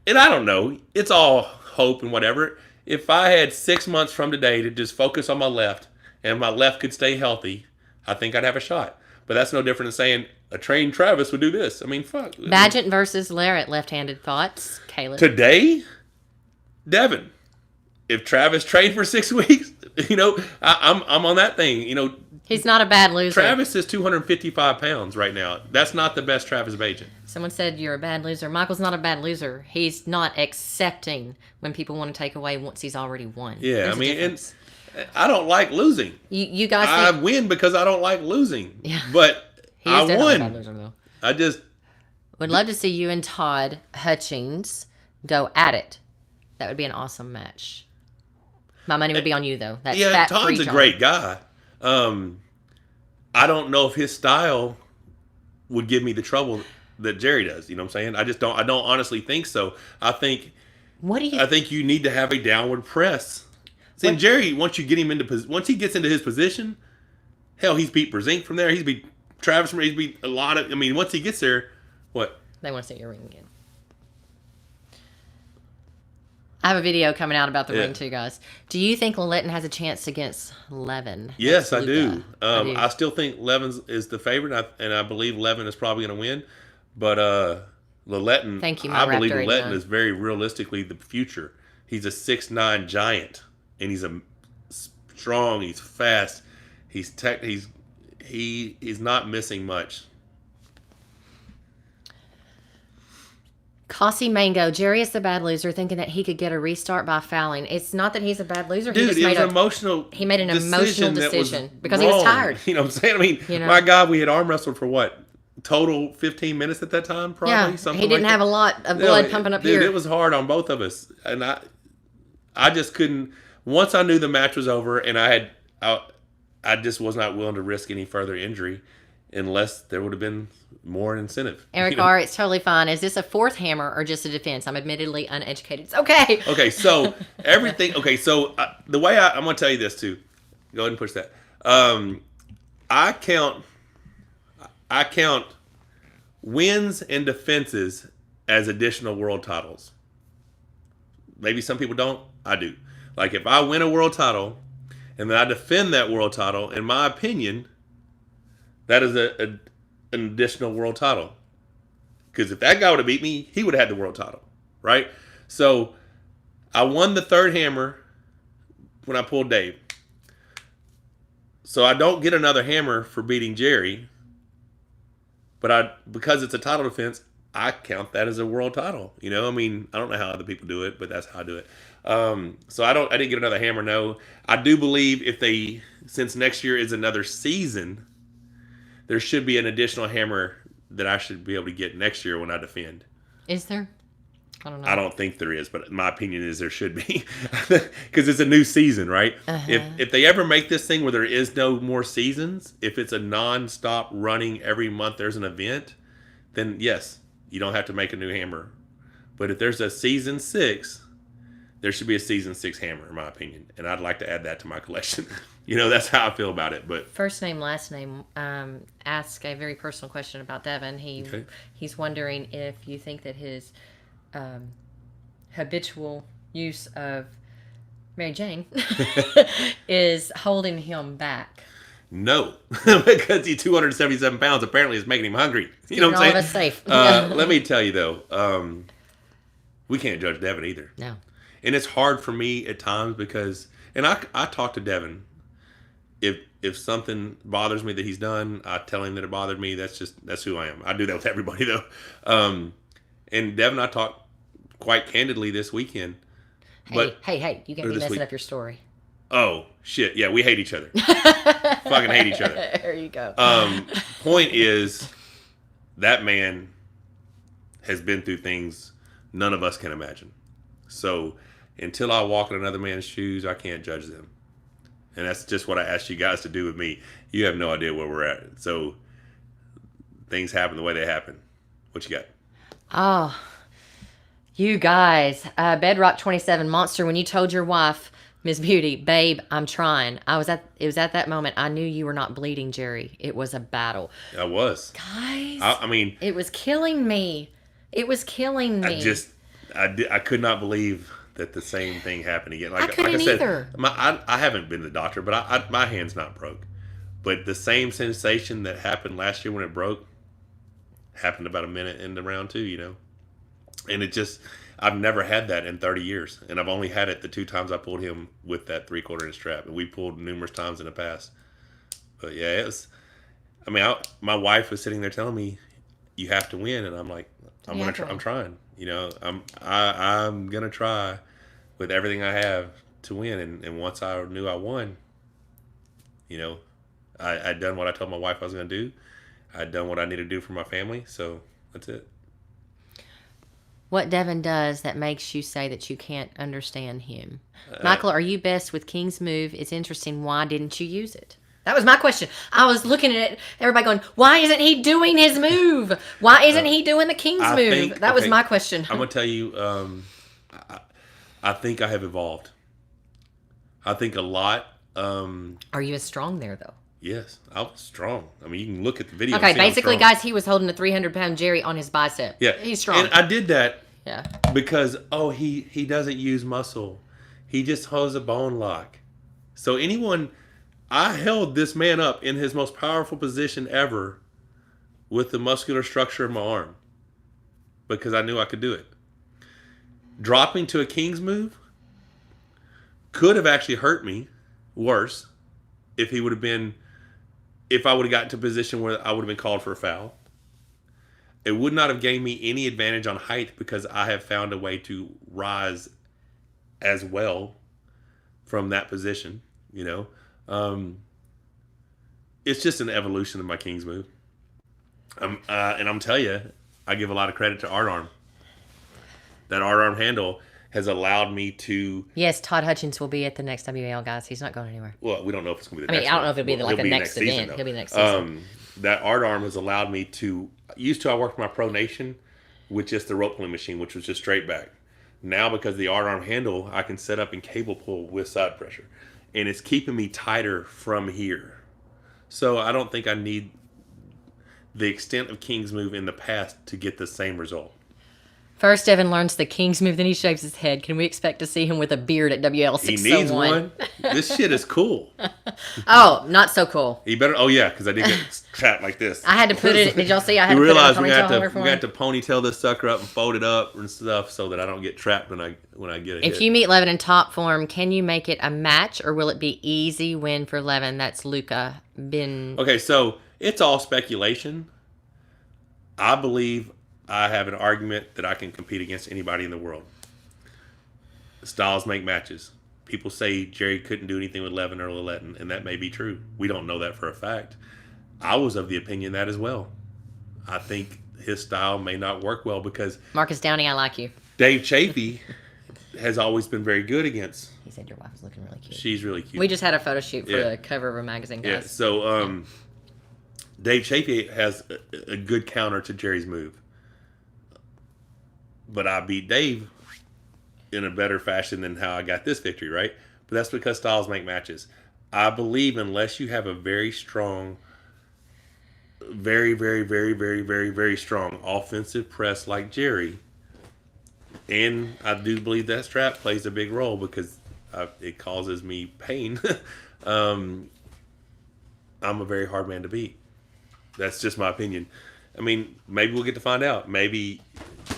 and I don't know. It's all hope and whatever. If I had 6 months from today to just focus on my left, and my left could stay healthy, I think I'd have a shot. But that's no different than saying a trained Travis would do this. I mean, fuck. Badgett versus Larratt, left-handed thoughts. Caleb. Today, Devon. If Travis trained for 6 weeks, I'm on that thing. He's not a bad loser. Travis is 255 pounds right now. That's not the best Travis Bajan. Someone said you're a bad loser. Michael's not a bad loser. He's not accepting when people want to take away once he's already won. Yeah, and I don't like losing. You guys I win because I don't like losing. Yeah. But I a won. bad loser, though. I just would love to see you and Todd Hutchings go at it. That would be an awesome match. My money would be on you, though. That's Todd's a great guy. I don't know if his style would give me the trouble that Jerry does. You know what I'm saying? I don't honestly think so. I think you need to have a downward press. See, Jerry, once he gets into his position, hell, he's beat Brezink from there. He's beat Travis from there. He's beat a lot of. I mean, once he gets there, what? They want to see your ring again. I have a video coming out about the ring too, guys. Do you think Litton has a chance against Levin? Yes, I do. I still think Levin is the favorite, and I believe Levin is probably going to win. But Litton, I believe Litton is very realistically the future. He's a 6'9" giant, and he's strong. He's fast. He's not missing much. Cossie Mango, Jerry is the bad loser, thinking that he could get a restart by fouling. It's not that he's a bad loser. Dude, he made an emotional decision because he was tired. You know what I'm saying? I mean, my God, we had arm wrestled for what? Total 15 minutes at that time, probably? Yeah, something he didn't have a lot of blood pumping up here. It was hard on both of us. And I just couldn't. Once I knew the match was over, and I just was not willing to risk any further injury unless there would have been more incentive. Eric R., it's totally fine. Is this a fourth hammer or just a defense? I'm admittedly uneducated. It's okay. Okay, so everything. Okay, so the way I'm going to tell you this too. Go ahead and push that. I count wins and defenses as additional world titles. Maybe some people don't. I do. Like if I win a world title and then I defend that world title, in my opinion, that is an additional world title. Because if that guy would have beat me, he would have had the world title, right? So I won the third hammer when I pulled Dave. So I don't get another hammer for beating Jerry. But because it's a title defense, I count that as a world title. I mean, I don't know how other people do it, but that's how I do it. So I didn't get another hammer, no. I do believe since next year is another season, there should be an additional hammer that I should be able to get next year when I defend. Is there? I don't know. I don't think there is, but my opinion is there should be. Because it's a new season, right? Uh-huh. If they ever make this thing where there is no more seasons, if it's a non-stop running every month there's an event, then yes, you don't have to make a new hammer. But if there's a season 6, there should be a season 6 hammer, in my opinion. And I'd like to add that to my collection. That's how I feel about it. But first name, last name, ask a very personal question about Devon. He's wondering if you think that his habitual use of Mary Jane is holding him back. No, because he's 277 pounds. Apparently, is making him hungry. You know what I'm saying? All of us safe. Let me tell you though, we can't judge Devon either. No, and it's hard for me at times because, and I talk to Devon. If something bothers me that he's done, I tell him that it bothered me. That's who I am. I do that with everybody though. And Devon and I talked quite candidly this weekend. Hey, you can't be messing up your story. Oh, shit. Yeah, we hate each other. Fucking hate each other. There you go. Point is, that man has been through things none of us can imagine. So, until I walk in another man's shoes, I can't judge them. And that's just what I asked you guys to do with me. You have no idea where we're at. So things happen the way they happen. What you got? Oh, you guys, Bedrock 27 Monster, when you told your wife, Miss Beauty, babe, I'm trying. It was at that moment I knew you were not bleeding, Jerry. It was a battle. I was. Guys, I mean, it was killing me. It was killing me. I could not believe that the same thing happened again. I couldn't either. I haven't been to the doctor, but my hand's not broke. But the same sensation that happened last year when it broke happened about a minute into round 2, you know? And I've never had that in 30 years. And I've only had it the 2 times I pulled him with that 3/4 inch strap. And we pulled numerous times in the past. But yeah, it was, I mean, my wife was sitting there telling me, you have to win. And I'm like, I'm trying. You know, I'm going to try with everything I have to win. And once I knew I won, you know, I'd done what I told my wife I was going to do. I'd done what I needed to do for my family. So that's it. What Devon does that makes you say that you can't understand him? Michael, are you best with King's move? It's interesting. Why didn't you use it? That was my question. I was looking at it, everybody going, why isn't he doing his move? Why isn't he doing the King's move? That was my question. I'm going to tell you, I think I have evolved. I think a lot. Are you as strong there, though? Yes, I was strong. I mean, you can look at the video. Okay, basically, guys, he was holding a 300-pound Jerry on his bicep. Yeah, he's strong. And I did that. Yeah. Because he doesn't use muscle, he just holds a bone lock. So I held this man up in his most powerful position ever, with the muscular structure of my arm, because I knew I could do it. Dropping to a King's move could have actually hurt me worse if I would have gotten to a position where I would have been called for a foul. It would not have gained me any advantage on height because I have found a way to rise as well from that position, you know. It's just an evolution of my King's move. And I'm telling you, I give a lot of credit to Art Arm. That Art Arm handle has allowed me to... Yes, Todd Hutchins will be at the next WAL, guys. He's not going anywhere. Well, we don't know if it's going to be the next I don't know if it'll be like the next event. Season, He'll be the next season. That Art Arm has allowed me to... I worked my pronation with just the rope pulling machine, which was just straight back. Now, because of the Art Arm handle, I can set up and cable pull with side pressure. And it's keeping me tighter from here. So I don't think I need the extent of King's move in the past to get the same result. First, Devon learns the King's move, then he shaves his head. Can we expect to see him with a beard at WL 601? He needs one. This shit is cool. Oh, not so cool. He better. Oh yeah, because I did get trapped like this. I had to put it. Did y'all see? I had you to realize put it in a ponytail we got to ponytail this sucker up and fold it up and stuff so that I don't get trapped when I get it. If you meet Levin in top form, can you make it a match or will it be easy win for Levin? That's Luca. Okay, so it's all speculation. I believe I have an argument that I can compete against anybody in the world. Styles make matches. People say Jerry couldn't do anything with Levin or Lilletton, and that may be true. We don't know that for a fact. I was of the opinion that as well. I think his style may not work well because... Marcus Downey, I like you. Dave Chafee has always been very good against... He said your wife is looking really cute. She's really cute. We just had a photo shoot for the cover of a magazine, guys. Yeah, so Dave Chafee has a good counter to Jerry's move. But I beat Dave in a better fashion than how I got this victory, right? But that's because styles make matches. I believe unless you have a very strong, very, very, very, very, very, very strong offensive press like Jerry, and I do believe that strap plays a big role because it causes me pain. I'm a very hard man to beat. That's just my opinion. I mean, maybe we'll get to find out. Maybe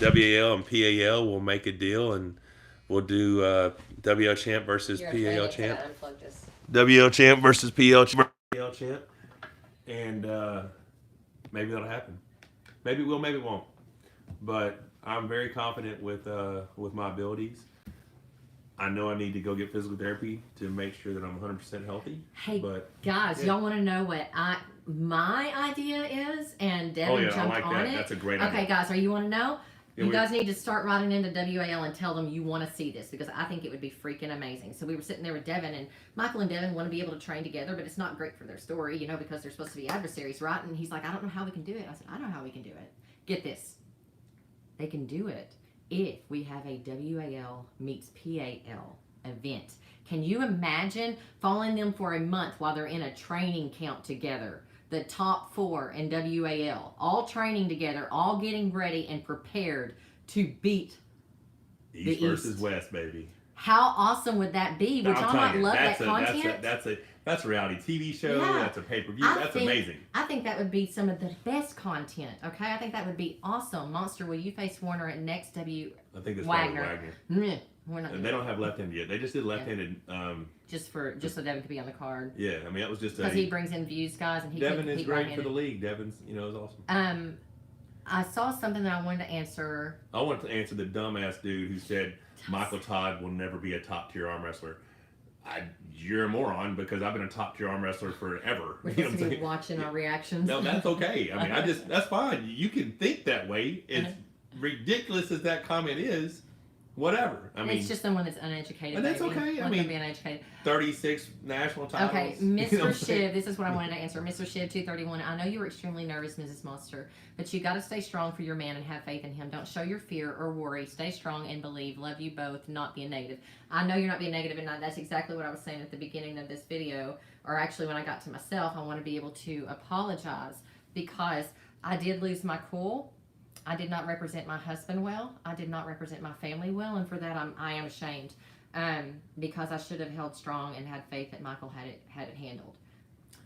WAL and PAL will make a deal and we'll do WL champ versus PAL champ. WL champ versus PAL champ. And maybe that'll happen. Maybe it will, maybe it won't. But I'm very confident with my abilities. I know I need to go get physical therapy to make sure that I'm 100% healthy. Hey, guys, y'all want to know what my idea is? And Devon jumped I like on that. it. That's a great idea. Okay, guys, are you want to know? Yeah, You guys need to start writing into WAL and tell them you want to see this because I think it would be freaking amazing. So we were sitting there with Devon, and Michael and Devon want to be able to train together, but it's not great for their story, you know, because they're supposed to be adversaries, right? And he's like, I don't know how we can do it. I said, I know how we can do it. Get this. They can do it if we have a WAL meets PAL event. Can you imagine following them for a month while they're in a training camp together? The top 4 in WAL, all training together, all getting ready and prepared to beat East versus West, baby. How awesome would that be? Would y'all not love that content? That's a reality TV show. Yeah. That's a pay-per-view. That's amazing. I think that would be some of the best content. Okay, I think that would be awesome. Monster, will you face Warner at next I think that's Wagner? Wagner. We're not. They don't have left-handed yet. They just did left-handed. Just so Devon could be on the card. Yeah, I mean that was just because he brings in views, guys, and he Devon is great for the league. Devon's, is awesome. I saw something that I wanted to answer. I want to answer the dumbass dude who said Michael Todd will never be a top-tier arm wrestler. You're a moron because I've been a top-tier arm wrestler forever. We're supposed to be watching our reactions. No, that's okay. I mean, that's fine. You can think that way. As ridiculous as that comment is, whatever. I mean, it's just someone that's uneducated. And that's okay. I mean, be uneducated. 36 national titles. Okay, Mr. Shiv, this is what I wanted to answer. Mr. Shiv 231. I know you were extremely nervous, Mrs. Monster, but you got to stay strong for your man and have faith in him. Don't show your fear or worry. Stay strong and believe. Love you both. Not being negative. I know you're not being negative, and that's exactly what I was saying at the beginning of this video. Or actually, when I got to myself, I want to be able to apologize because I did lose my cool. I did not represent my husband well. I did not represent my family well, and for that I am ashamed. Because I should have held strong and had faith that Michael had it handled.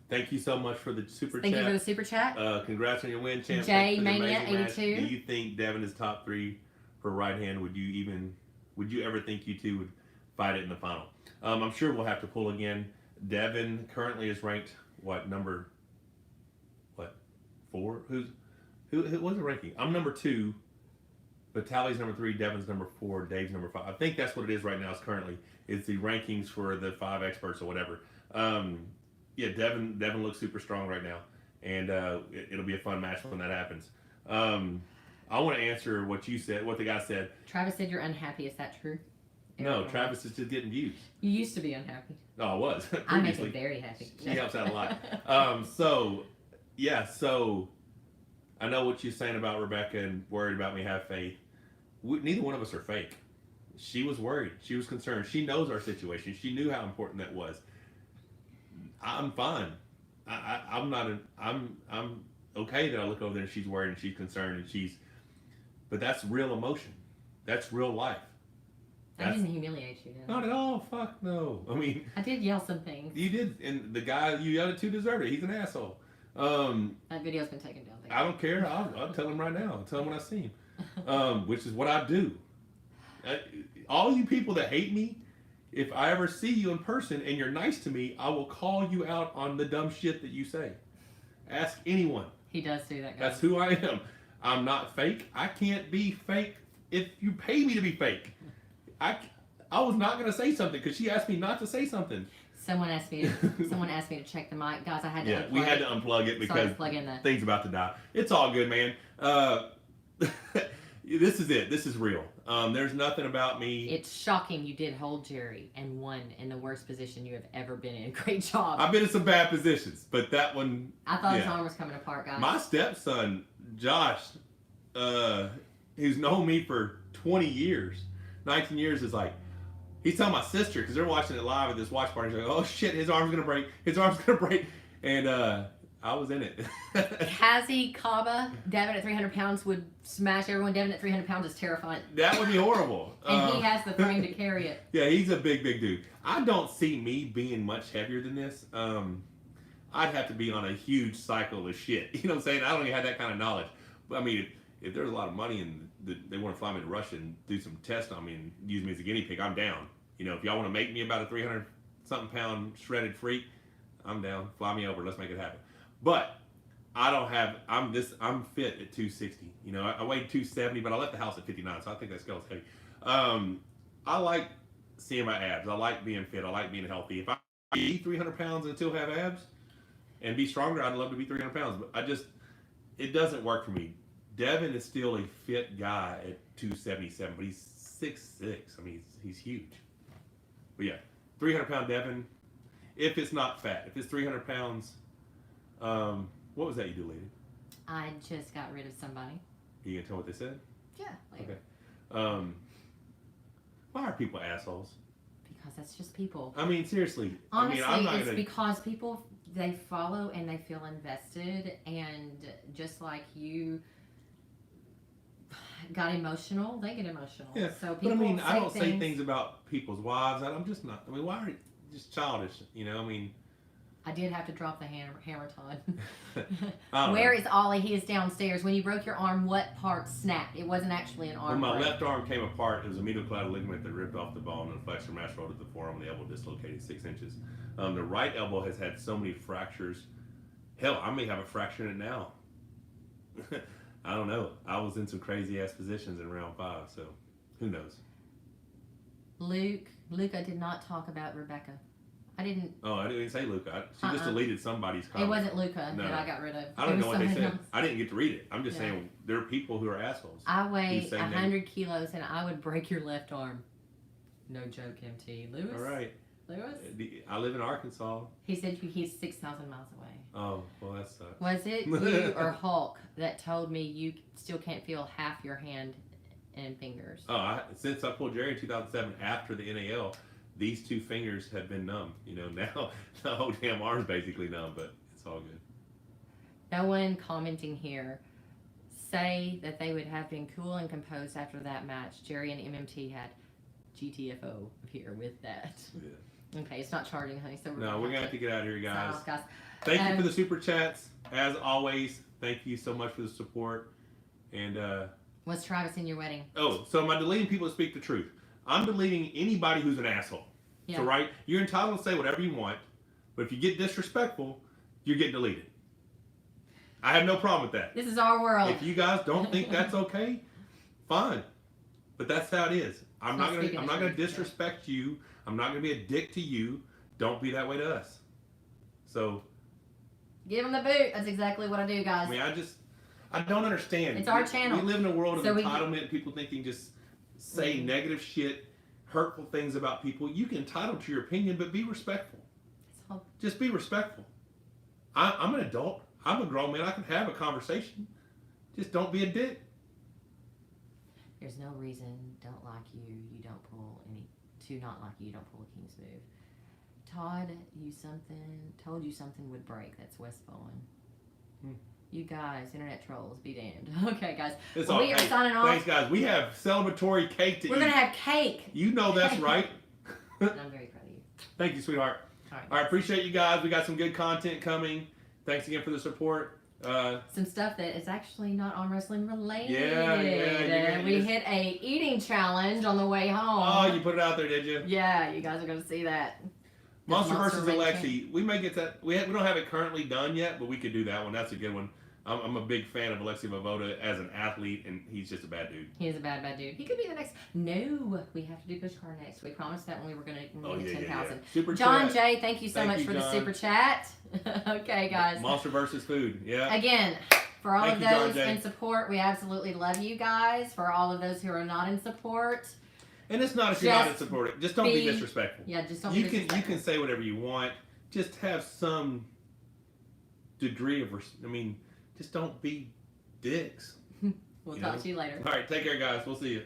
Thank you so much for the super chat. Thank you for the super chat. Congrats on your win, champ. J Mania 82. Do you think Devon is top 3 for right hand? Would you ever think you two would fight it in the final? I'm sure we'll have to pull again. Devon currently is ranked number 4? Who was the ranking? I'm number 2. Vitaly's number 3, Devon's number 4, Dave's number 5. I think that's what it is right now. It's the rankings for the 5 experts or whatever. Devon looks super strong right now, and it'll be a fun match when that happens. I want to answer what you said, what the guy said. Travis said you're unhappy. Is that true? No, Travis is just getting views. You used to be unhappy. No, I was. I make him very happy. She helps out a lot. So I know what you're saying about Rebecca and worried about me. Have faith. Neither one of us are fake. She was worried. She was concerned. She knows our situation. She knew how important that was. I'm fine. I'm okay that I look over there and she's worried and she's concerned and but that's real emotion. That's real life. I didn't humiliate you. Not at all. Fuck no. I mean, I did yell some things. You did, and the guy you yelled at to deserved it. He's an asshole. That video's been taken down. I don't care. I'll tell him right now. I'll tell him when I see him. Which is what I do. All you people that hate me, if I ever see you in person and you're nice to me, I will call you out on the dumb shit that you say. Ask anyone. He does do that, guys. That's who I am. I'm not fake. I can't be fake if you pay me to be fake. I was not going to say something because she asked me not to say something. Someone asked me to check the mic. Guys, I had to unplug it. We had to unplug it because things about to die. It's all good, man. This is it. This is real. There's nothing about me. It's shocking you did hold Jerry and won in the worst position you have ever been in. Great job. I've been in some bad positions, but that one... I thought his arm was coming apart, guys. My stepson, Josh, who's known me for 20 years, 19 years, is like... He's telling my sister, because they're watching it live at this watch party. He's like, oh shit, his arm's going to break. His arm's going to break. And I was in it. Kazi Kaba, Devon at 300 pounds would smash everyone. Devon at 300 pounds is terrifying. That would be horrible. And he has the frame to carry it. Yeah, he's a big dude. I don't see me being much heavier than this. I'd have to be on a huge cycle of shit. You know what I'm saying? I don't even have that kind of knowledge. But I mean, if there's a lot of money and they want to fly me to Russia and do some tests on me and use me as a guinea pig, I'm down. You know, if y'all want to make me about a 300-something pound shredded freak, I'm down. Fly me over. Let's make it happen. But I'm fit at 260. You know, I weighed 270, but I left the house at 59, so I think that scale's heavy. I like seeing my abs. I like being fit. I like being healthy. If I be 300 pounds and still have abs and be stronger, I'd love to be 300 pounds. But it doesn't work for me Devon is still a fit guy at 277, but he's 6'6". I mean, he's huge. But yeah, 300-pound Devon. If it's not fat, if it's 300 pounds, what was that you deleted? I just got rid of somebody. Are you gonna tell what they said? Yeah, later. Okay. Why are people assholes? Because that's just people. I mean, seriously. Honestly, I mean, it's because people, they follow and they feel invested, and just like you got emotional, they get emotional. Yeah, so people but I mean, I don't say say things about people's wives. I'm just not. I mean, why are you just childish? You know, I mean. I did have to drop the hammer, Todd. Where is Ollie? He is downstairs. When you broke your arm, what part snapped? It wasn't actually an arm When my break. left arm came apart, it was a medial-clavicle ligament that ripped off the bone and a flexor mass rolled at the forearm, and the elbow dislocated 6 inches. The right elbow has had so many fractures. Hell, I may have a fracture in it now. I don't know. I was in some crazy-ass positions in round 5, so who knows? Luca did not talk about Rebecca. I didn't. Oh, I didn't say Luca. She just deleted somebody's comment. It wasn't Luca that I got rid of. I don't know what they said. I didn't get to read it. I'm just saying there are people who are assholes. I weigh 100 kilos and I would break your left arm. No joke, MT. Lewis? All right. Lewis? I live in Arkansas. He said he's 6,000 miles away. Oh, well, that sucks. Was it you or Hulk that told me you still can't feel half your hand and fingers? Oh, since I pulled Jerry in 2007 after the NAL, these 2 fingers have been numb. You know, now the whole damn arm's basically numb, but it's all good. No one commenting here say that they would have been cool and composed after that match. Jerry and MMT had GTFO here with that. Yeah. Okay, it's not charging, honey. So we're gonna have to get out of here, guys. Guys. Thank you for the super chats. As always, thank you so much for the support. And was Travis in your wedding? Oh, so am I deleting people that speak the truth? I'm deleting anybody who's an asshole. Yeah. So, right, you're entitled to say whatever you want, but if you get disrespectful, you're getting deleted. I have no problem with that. This is our world. If you guys don't think that's okay, fine. But that's how it is. I'm not gonna disrespect you. I'm not gonna be a dick to you. Don't be that way to us. So give him the boot. That's exactly what I do, guys. I mean, I don't understand. It's our channel. We live in a world of entitlement. People thinking just say negative shit, hurtful things about people. You can entitled to your opinion, but be respectful. Just be respectful. I'm an adult. I'm a grown man. I can have a conversation. Just don't be a dick. There's no reason don't like you don't pull any to not like you don't pull a king's move. Todd, told you something would break. That's Westfallen. You guys, internet trolls, be damned. Okay, guys. We are signing off. Thanks, guys. We have celebratory cake to eat. We're going to have cake. You know that's right. And I'm very proud of you. Thank you, sweetheart. All right, appreciate you guys. We got some good content coming. Thanks again for the support. Some stuff that is actually not arm wrestling related. Yeah. We hit a eating challenge on the way home. Oh, you put it out there, did you? Yeah, you guys are going to see that. Monster versus Alexi. We may get that. We don't have it currently done yet, but we could do that one. That's a good one. I'm a big fan of Alexi Vovoda as an athlete, and he's just a bad dude. He is a bad dude. He could be the next. No, we have to do push car next. We promised that when we were going to get 10,000. Super John chat. J, thank you so much for the super chat. Okay, guys. Monster versus food. Yeah. Again, for all of those in support, we absolutely love you guys. For all of those who are not in support. And it's not if you're not in support. Just don't be disrespectful. Yeah, just don't be disrespectful. You can say whatever you want. Just have some degree of, just don't be dicks. We'll talk to you later. All right, take care, guys. We'll see you.